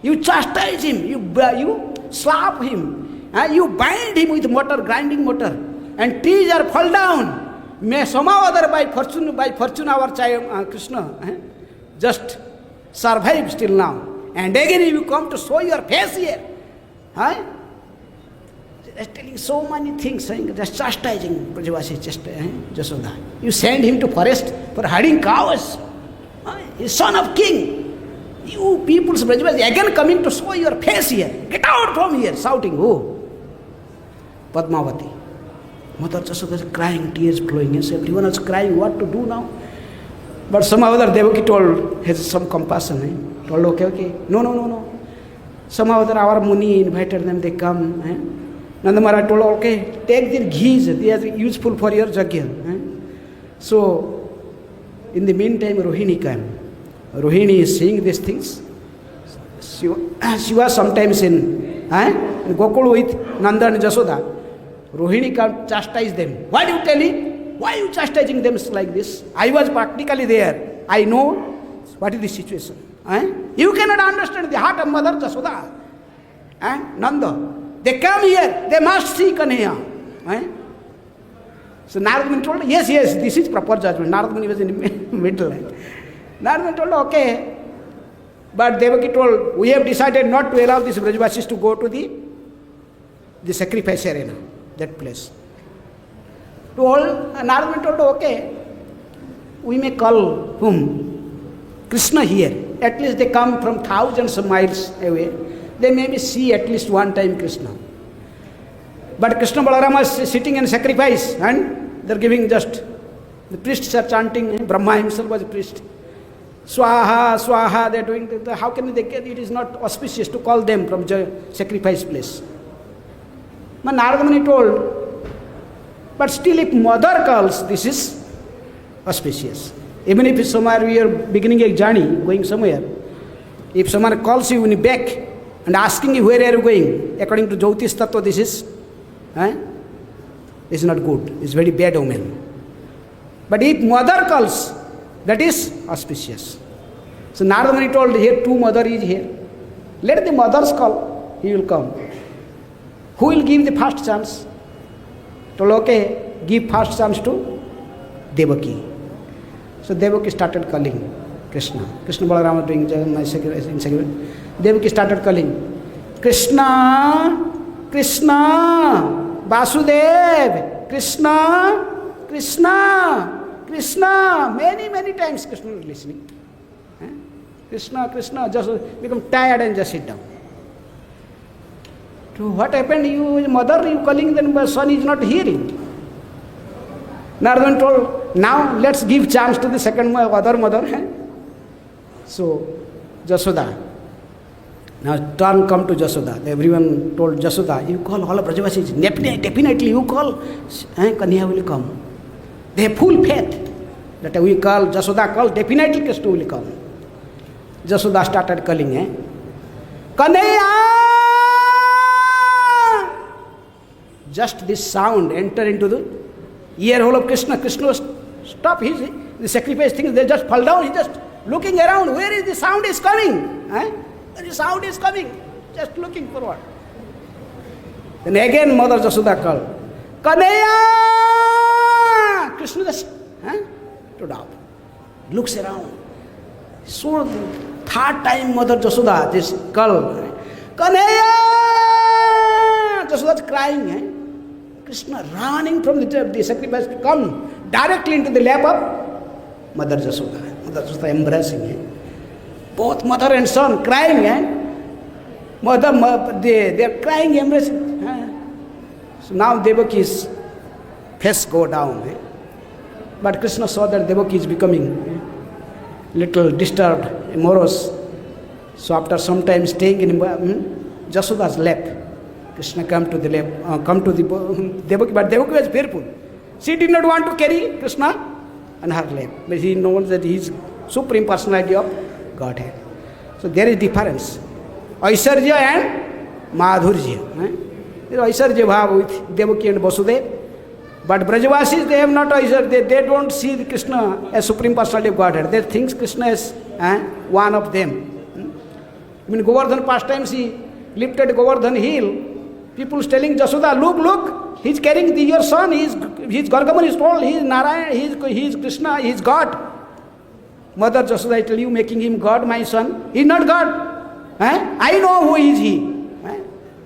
You chastised him. You slap him. You bind him with grinding mortar, and trees are fall down. May somehow other by fortune our child Krishna just survive still now. And again you come to show your face here. Just telling so many things, just chastising Brajavasi, Jasoda. You send him to forest for herding cows. He's son of king. You people's Brajavasi again coming to show your face here. Get out from here, shouting. Oh, Padmavati. Mother Jasoda is crying, tears flowing. Yes, everyone is crying, what to do now? But somehow other Devaki told, has some compassion. Told, okay. No. Somehow other our Muni invited them, they come. Nanda Maharaj told, okay, take their ghees, they are useful for your yajna. So, in the meantime, Rohini came. Rohini is seeing these things. She was sometimes in Gokul with Nanda and Jasoda. Rohini can chastise them. Why do you tell him? Why are you chastising them like this? I was practically there. I know what is the situation. You cannot understand the heart of Mother Jasoda. Nanda. They come here, they must see Kanhaiya. So Narada Muni told, yes, this is proper judgment. Narada Muni was in the middle. Narada Muni told, okay. But Devaki told, we have decided not to allow these Brajavasis to go to the sacrifice arena, that place. Narada Muni told, okay, we may call whom? Krishna here. At least they come from thousands of miles away. They maybe see at least one time Krishna. But Krishna Balarama is sitting in sacrifice and they're giving just The priests are chanting, Brahma himself was a priest. Swaha, Swaha, they are doing, how can they get, it is not auspicious to call them from sacrifice place. But Narada Muni told, but still if mother calls, this is auspicious. Even if somewhere we are beginning a journey, going somewhere, if someone calls you in the back and asking you where are you going, according to Jyotish Tattva, this is not good, it's very bad omen. But if mother calls, that is auspicious. So Narada Muni told, here two mother is here. Let the mothers call, he will come. Who will give the first chance? Told, okay, give first chance to Devaki. So Devaki started calling Krishna. Krishna Balarama was doing in Devaki started calling, Krishna, Krishna, Vasudev, Krishna, Krishna, Krishna. Many times Krishna was listening. Krishna, Krishna, just become tired and just sit down. So what happened? You mother, you calling, then my son is not hearing. Narada told, now let's give chance to the second other mother. So Jasoda. Now turn come to Jasoda. Everyone told Jasoda, you call all of Brajavasis. Definitely you call, Kanya will come. They have full faith that we call, Jasoda call, definitely Krishna will come. Jasoda started calling, Kanaya! Just this sound enter into the ear hole of Krishna. Krishna stop the sacrifice things, they just fall down. He just looking around, where is the sound is coming? The sound is coming, just looking forward. Then again Mother Jasoda called, Kanaya! Krishna just stood up, looks around. So third time Mother Jasoda this called, Kanaya! Jasoda is crying. Krishna running from the sacrifice to come directly into the lap of Mother Jasoda. Mother Jasoda embracing him. Both mother and son crying. They are crying, embracing. So now Devaki's face go down. But Krishna saw that Devaki is becoming little disturbed, morose. So after some time staying in Jasoda's lap, Krishna come to the Devaki, but Devaki was fearful. She did not want to carry Krishna on her lap, but he knows that he is Supreme Personality of Godhead. So there is difference. Aisarja and Madhurja. There is Aisarja bhav with Devaki and Vasudev. But Brajavasis, they have not Aisarja. They don't see the Krishna as Supreme Personality of Godhead. They think Krishna is one of them. In Govardhan pastimes, he lifted Govardhan hill. People telling Jasoda, look, he's carrying your son, he's Gargaman is told, he's Narayan, he's Krishna, he's God. Mother Jasoda, I tell you, making him God, my son. He's not God. I know who is he.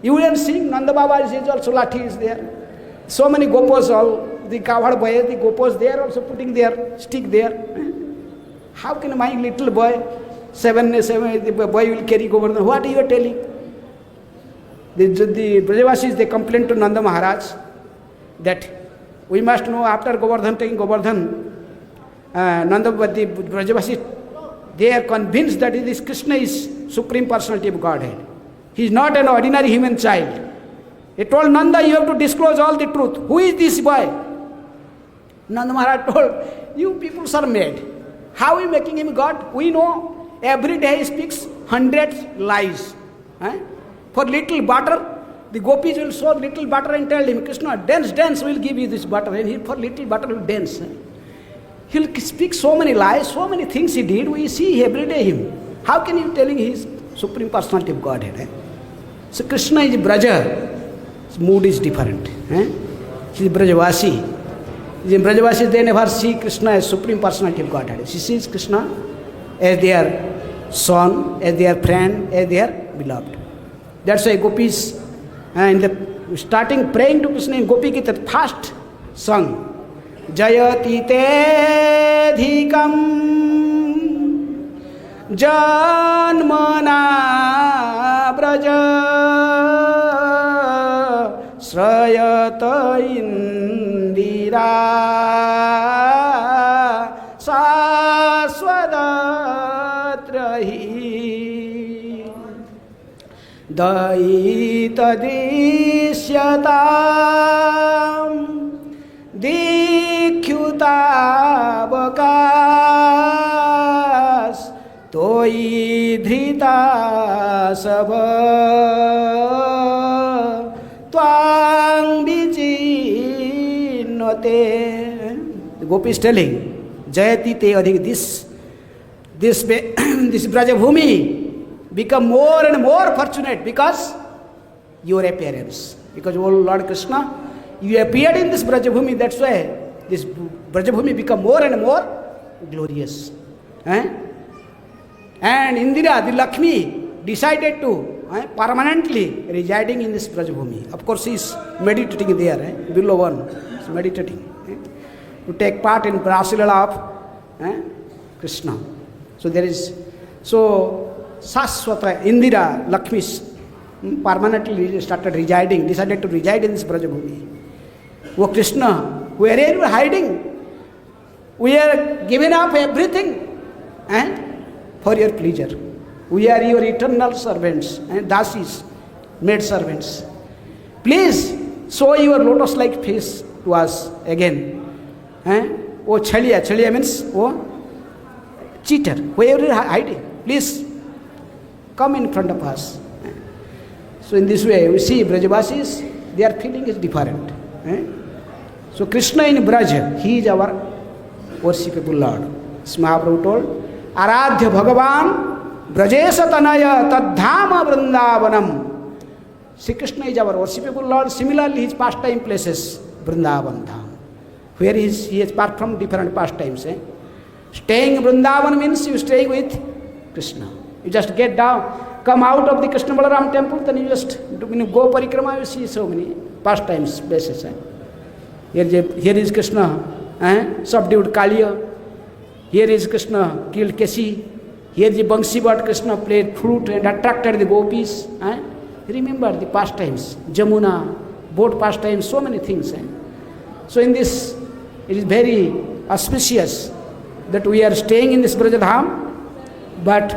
You will see Nanda Baba is also Lathi is there. So many Gopas, all the Kavad boys, the Gopas, they are also putting their stick there. How can my little boy, seven, the boy will carry Govardhan? What are you telling? The Brajavasis, they complained to Nanda Maharaj that we must know after Govardhan, taking Govardhan, the Brajavasis, they are convinced that this Krishna is Supreme Personality of Godhead. He is not an ordinary human child. He told Nanda, you have to disclose all the truth. Who is this boy? Nanda Maharaj told, you people are mad. How are you making him God? We know every day he speaks 100 lies. For little butter, the gopis will show little butter and tell him, Krishna, dance, we'll give you this butter. And he for little butter will dance. He'll speak so many lies, so many things he did. We see every day him. How can you telling he is Supreme Personality of Godhead? So Krishna is Braja. His mood is different. He is Brajavasi. In Brajavasis, they never see Krishna as Supreme Personality of Godhead. She sees Krishna as their son, as their friend, as their beloved. That's why gopis, in the starting praying to Krishna in Gopi Gita, first song, Jayati te dhikam janmana braja srayata indira दयितदृश्यतां दीक्षुतावकाश तोयि धृता सब त्वां विचिन्वते. The Gopi is telling, Jayati te adhik, this Brajabhumi become more and more fortunate because your appearance. Because, oh Lord Krishna, you appeared in this Brajabhumi, that's why this Brajabhumi become more and more glorious. And Indira, the Lakshmi, decided to permanently residing in this Brajabhumi. Of course, she is meditating there, below one, she is meditating. To take part in Rasalila of Krishna. So there is, Saswata, Indira, Lakshmi permanently started residing, decided to reside in this Brajabhumi. Oh Krishna, where are you hiding? We are giving up everything for your pleasure. We are your eternal servants and dasis, maid servants. Please show your lotus-like face to us again. Oh Chaliya, Chaliya means cheater. Where are you hiding? Please come in front of us. So in this way, we see Brajavasis, their feeling is different. So Krishna in Braj, he is our worshipable Lord. Mahaprabhu told, Aradhya Bhagavan Brajesha Tanaya Tadhama Vrindavanam. Sri Krishna is our worshipable Lord. Similarly, his pastime places Vrindavan Dham, where he has performed different pastimes. Staying in Vrindavan means you staying with Krishna. You just get down, come out of the Krishna Balaram temple, then you just go parikrama, you see so many pastimes, places. Here is Krishna, subdued Kaliya. Here is Krishna, killed Kesi. Here the Bangsi Bhat Krishna played flute and attracted the gopis. Remember the pastimes, Jamuna, boat pastimes, so many things. So in this, it is very auspicious that we are staying in this Brajadham, but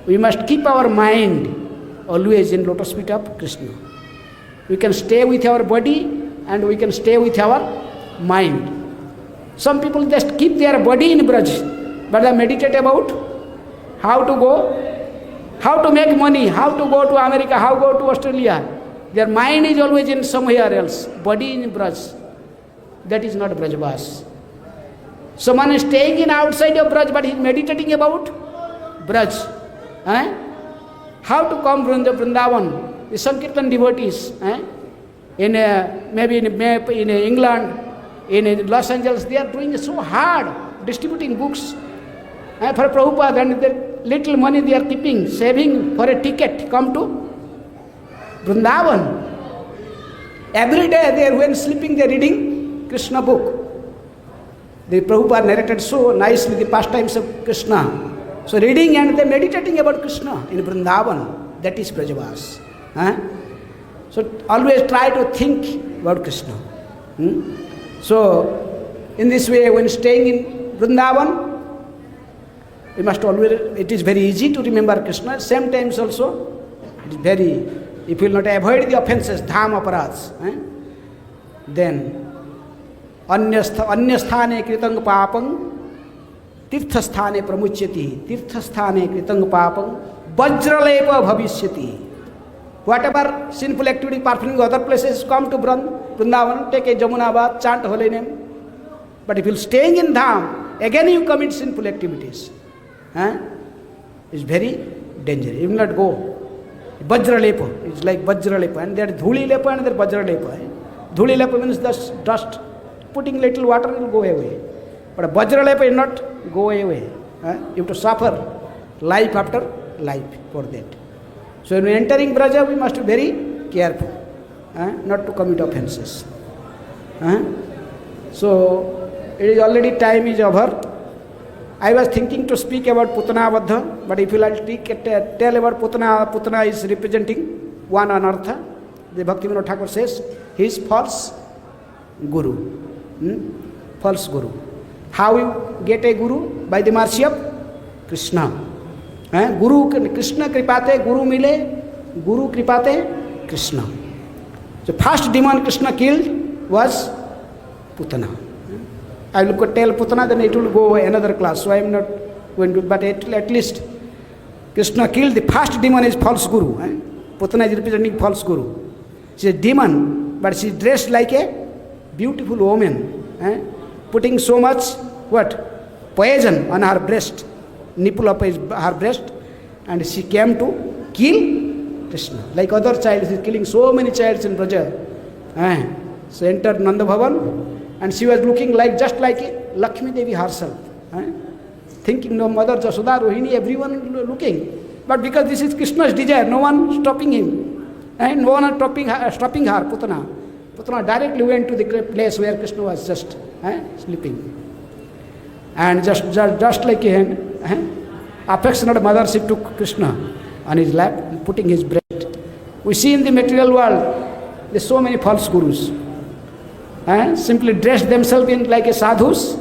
we must keep our mind always in lotus feet of Krishna. We can stay with our body and we can stay with our mind. Some people just keep their body in Braj, but they meditate about how to go, how to make money, how to go to America, how to go to Australia. Their mind is always in somewhere else, body in Braj. That is not Brajvas. Someone is staying in outside of Braj, but he is meditating about Braj. How to come from the Vrindavan? The Sankirtan devotees, maybe in England, in Los Angeles, they are doing so hard, distributing books for Prabhupada, and the little money they are keeping, saving for a ticket, come to Vrindavan. Every day they are, when sleeping, they are reading Krishna book. The Prabhupada narrated so nicely the pastimes of Krishna. So reading and they meditating about Krishna in Vrindavan, that is Brajavas. So always try to think about Krishna. So in this way, when staying in Vrindavan, we must always, it is very easy to remember Krishna. Same times also, it is very, if you will not avoid the offenses, dham aparats, then अन्यस्थाने कृतं पापं तीर्थस्थाने प्रमुच्यति तीर्थस्थाने कृतं पापं वज्रलेप भविष्यति. Whatever sinful activity performing other places, come to Vrindavan, take a Jamuna bath, chant holy name. But if you are staying in Dham, again you commit sinful activities. It's very dangerous. You will not go. Vajralepa, it's like Vajralepa, and there is Dhuli Lepa and there is Vajralepa. Dhuli Lepa means dust. Putting little water, it will go away. But Vajralepa will not go away. You have to suffer life after life for that. So when entering Braja, we must be very careful not to commit offenses. So it is already time is over. I was thinking to speak about Putana Baddha, but if you like to tell about Putana, Putana is representing one anartha. The Bhaktivinoda Thakur says, he is false guru. False guru. How you get a guru? By the mercy of Krishna. Guru, Krishna kripate guru mile, Guru Kripate Krishna. The first demon Krishna killed was Putana. I will tell Putana, then it will go another class, so I am not going to, but at least Krishna killed the first demon is false guru. Putana is representing false guru. She is a demon, but she is dressed like a beautiful woman, putting so much what? Poison on her breast, nipple of her breast, and she came to kill Krishna. Like other child, she is killing so many childs in Braja. So entered Nanda Bhavan, and she was looking like just like Lakshmi Devi herself. Thinking no mother Jasoda, Rohini, everyone looking. But because this is Krishna's desire, no one stopping him. And no one stopping her, Putana. Putana directly went to the place where Krishna was just sleeping. And just like an affectionate mother, she took Krishna on his lap and putting his breast. We see in the material world, there are so many false gurus. Simply dress themselves in like a sadhus,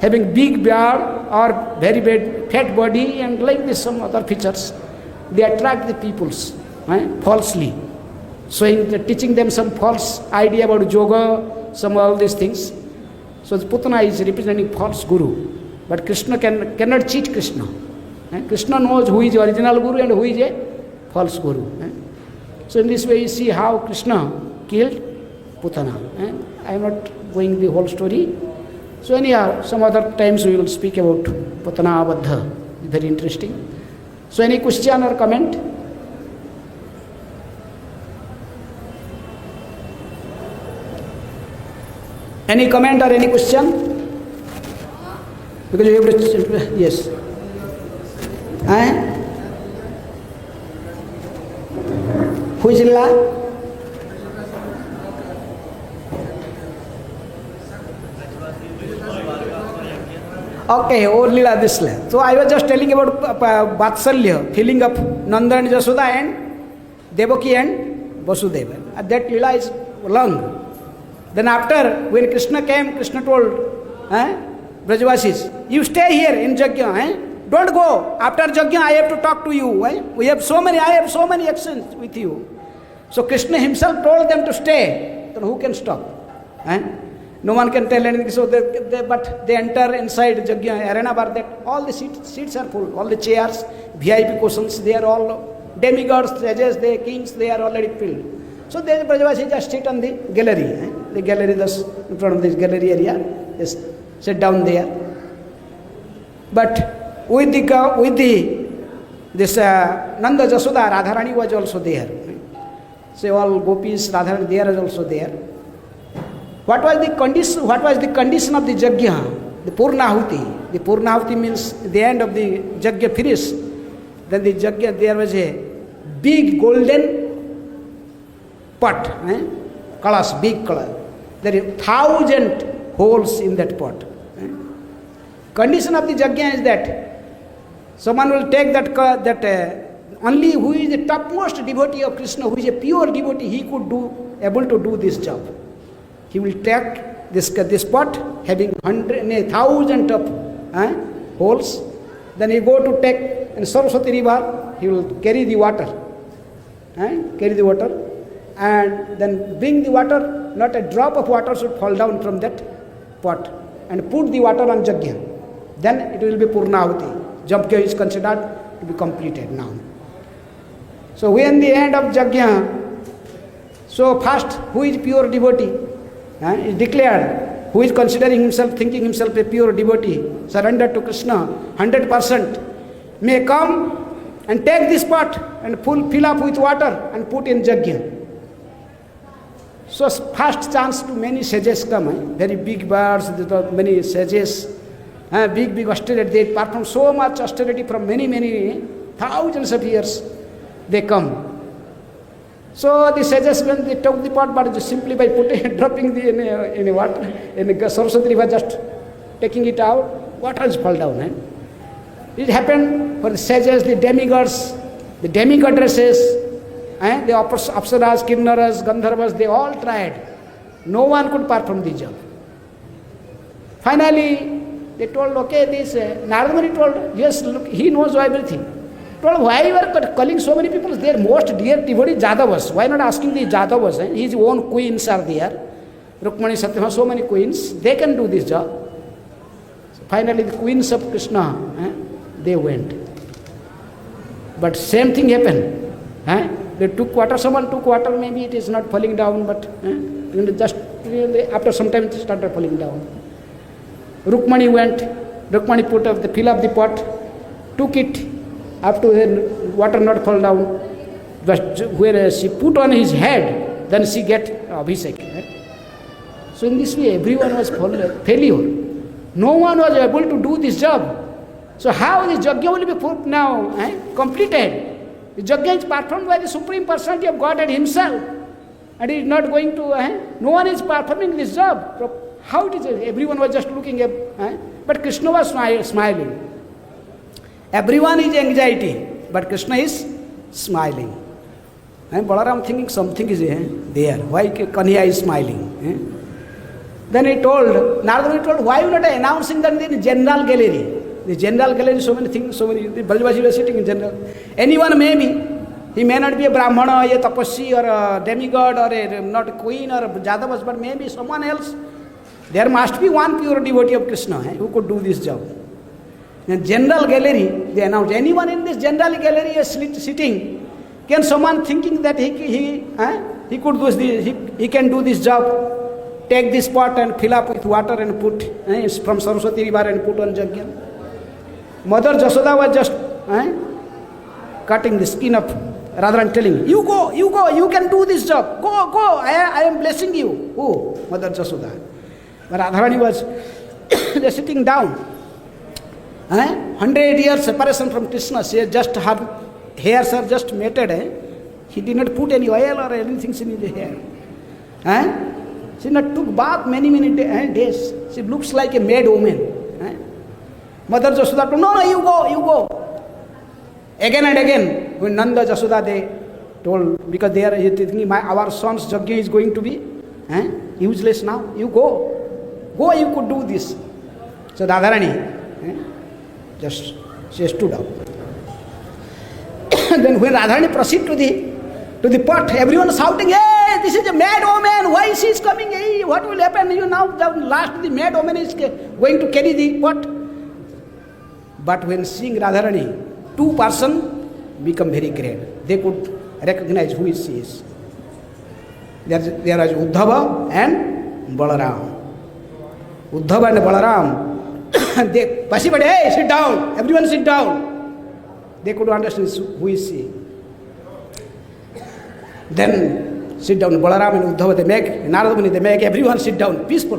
having big beard or very bad fat body and like this some other features. They attract the peoples falsely, teaching them some false idea about yoga, some all these things. So the Putana is representing false guru, but Krishna cannot cheat Krishna. Krishna knows who is the original guru and who is a false guru. So in this way you see how Krishna killed Putana. I am not going the whole story. So anyhow, some other times we will speak about Putana Abadha. Very interesting. So any question or comment? Any comment or any question? Because you have to, yes. Who is Lila? Okay, oh Lila this way. So I was just telling about Vatsalya, feeling of Nanda and Jasoda and Devaki and Vasudeva. That Lila is long. Then after, when Krishna came, Krishna told Brajavasis, you stay here in Jagya, don't go. After Jagya, I have to talk to you. I have so many actions with you. So Krishna himself told them to stay. Then who can stop? No one can tell anything. So but they enter inside Jagya arena, but that all the seats are full. All the chairs, VIP cushions, they are all demigods, judges, they kings, they are already filled. So the Brajavasi just sit on the gallery. The gallery, thus in front of this gallery area, just sit down there. But with this Nanda Jasoda, Radharani was also there. So all gopis, Radharani, they are also there. What was the condition? What was the condition of the Jagya? The Purnahuti. The Purnahuti means the end of the Jagya finished. Then the Jagya, there was a big golden pot, kalas, big kalas. There are 1,000 holes in that pot. Condition of the Jagya is that someone will take only who is the topmost devotee of Krishna, who is a pure devotee, he could able to do this job. He will take this pot having 1,000 of holes. Then he go to take in Saraswati river, he will carry the water. And then bring the water, not a drop of water should fall down from that pot, and put the water on Jagya. Then it will be Purnahuti. Jagya is considered to be completed now. So when the end of Jagya, so first who is pure devotee is declared, who is considering himself, thinking himself a pure devotee, surrendered to Krishna 100%, may come and take this pot and fill up with water and put in Jagya. So first chance to many sages come, very big birds, many sages, big austerity, they perform so much austerity from many thousands of years, they come. So the sages, when they took the pot, but just simply by dropping in water, in Saraswati river, just taking it out, water has fall down. It happened for the sages, the demigods, the demigoddesses, the Apsaras, Kinnaras, Gandharvas, they all tried. No one could perform the job. Finally, they told, okay, this Narada Muni told, yes, look, he knows everything. Told, why you are calling so many people? Their most dear devotee Jadavas. Why not asking the Jadavas? His own queens are there. Rukmani, Satyabhama, so many queens. They can do this job. So finally, the queens of Krishna, they went. But same thing happened. They took water. Someone took water. Maybe it is not falling down, but just after some time it started falling down. Rukmani went. Rukmani fill up the pot, took it up to the water not fall down. But where she put on his head, then she get Abhishek. So in this way, everyone was failure. No one was able to do this job. So how this Yajna will be put now completed? The Yajna is performed by the Supreme Personality of Godhead Himself. And He is not going to, no one is performing this job. How it is? Everyone was just looking at, but Krishna was smiling. Everyone is anxiety, but Krishna is smiling. And Balaram thinking something is there. Why Kanhaiya is smiling? Then he told, Narada told, why you not announcing that in the general gallery? The general gallery, so many things, so many, the Brajavasis were sitting in general. Anyone may be. He may not be a Brahmana, a Tapasvi, or a demigod, or not a queen, or a Jadavas, but maybe someone else. There must be one pure devotee of Krishna who could do this job. In general gallery, they announced, anyone in this general gallery is sitting, can someone thinking that he could do this, he can do this job, take this pot and fill up with water and put from Saraswati river and put on Yajna. Mother Jasoda was just cutting the skin of Radharani, telling, you go, you can do this job, go, I am blessing you. Who? Mother Jasoda. But Radharani was just sitting down. 100 years separation from Krishna, she just her hairs are just matted. He did not put any oil or anything in his hair. She not took bath many days. She looks like a maid woman. Mother Jasoda told, no, you go. Again and again, when Nanda Jasoda, they told, because they are thinking, our son's Yajna is going to be useless now. You go, you could do this. So Radharani, she stood up. Then when Radharani proceeded to the pot, everyone shouting, hey, this is a mad woman, why she is coming, hey, what will happen? You now, the mad woman is going to carry the pot. But when seeing Radharani, two persons become very great. They could recognize who she is. There was Uddhava and Balaram. Uddhava and Balaram, they, Pasipati, hey, sit down. Everyone sit down. They could understand who is she. Then sit down. Balaram and Uddhava, they make, Narada Muni, they make everyone sit down, peaceful.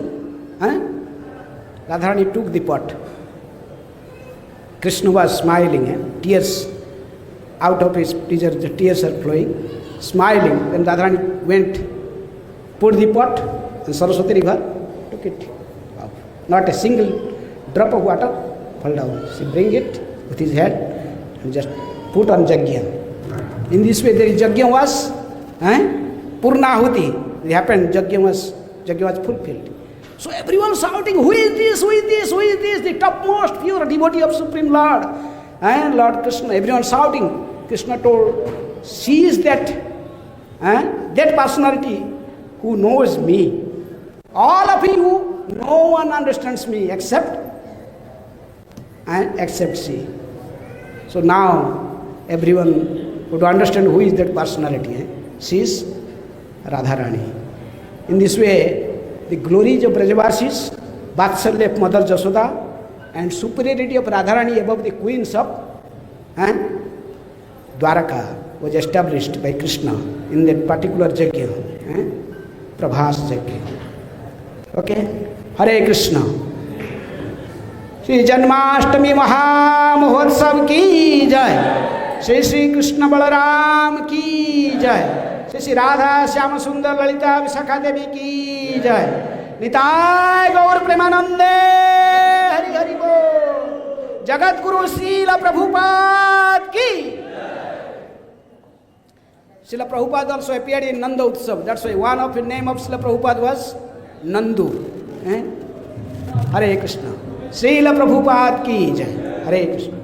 Radharani took the pot. Krishna was smiling, tears out of his tears, the tears are flowing, smiling. Then Radharani went, put the pot in Saraswati river, took it out. Not a single drop of water fell down. She bring it with his head and just put on Yajna. In this way, the Yajna was Purnahuti. It happened, Yajna was fulfilled. So everyone shouting, who is this? The topmost pure devotee of Supreme Lord. And Lord Krishna, everyone shouting. Krishna told, she is that personality who knows me. All of you, no one understands me except she. So now everyone would understand who is that personality. She is Radharani. In this way, the glories of Brajavasis, Vatsalya of Mother Jasoda, and superiority of Radharani above the queens of Dwaraka was established by Krishna in that particular Yajna, Prabhas Yajna. Okay? Hare Krishna. Shri Janmashtami Mahamahotsav ki jai. Shri Shri Krishna Balaram ki jai. Shri Radha Shyama Sundar Lalita Visakha Devi ki jai. Nitai Gaur Premanande Hari Hari Bo. Jagat Guru Srila Prabhupada ki. Srila Prabhupada also appeared in Nanda Utsav. That's why one of the name of Srila Prabhupada was Nandu. Hare Krishna. Srila Prabhupada ki jai. Hare Krishna.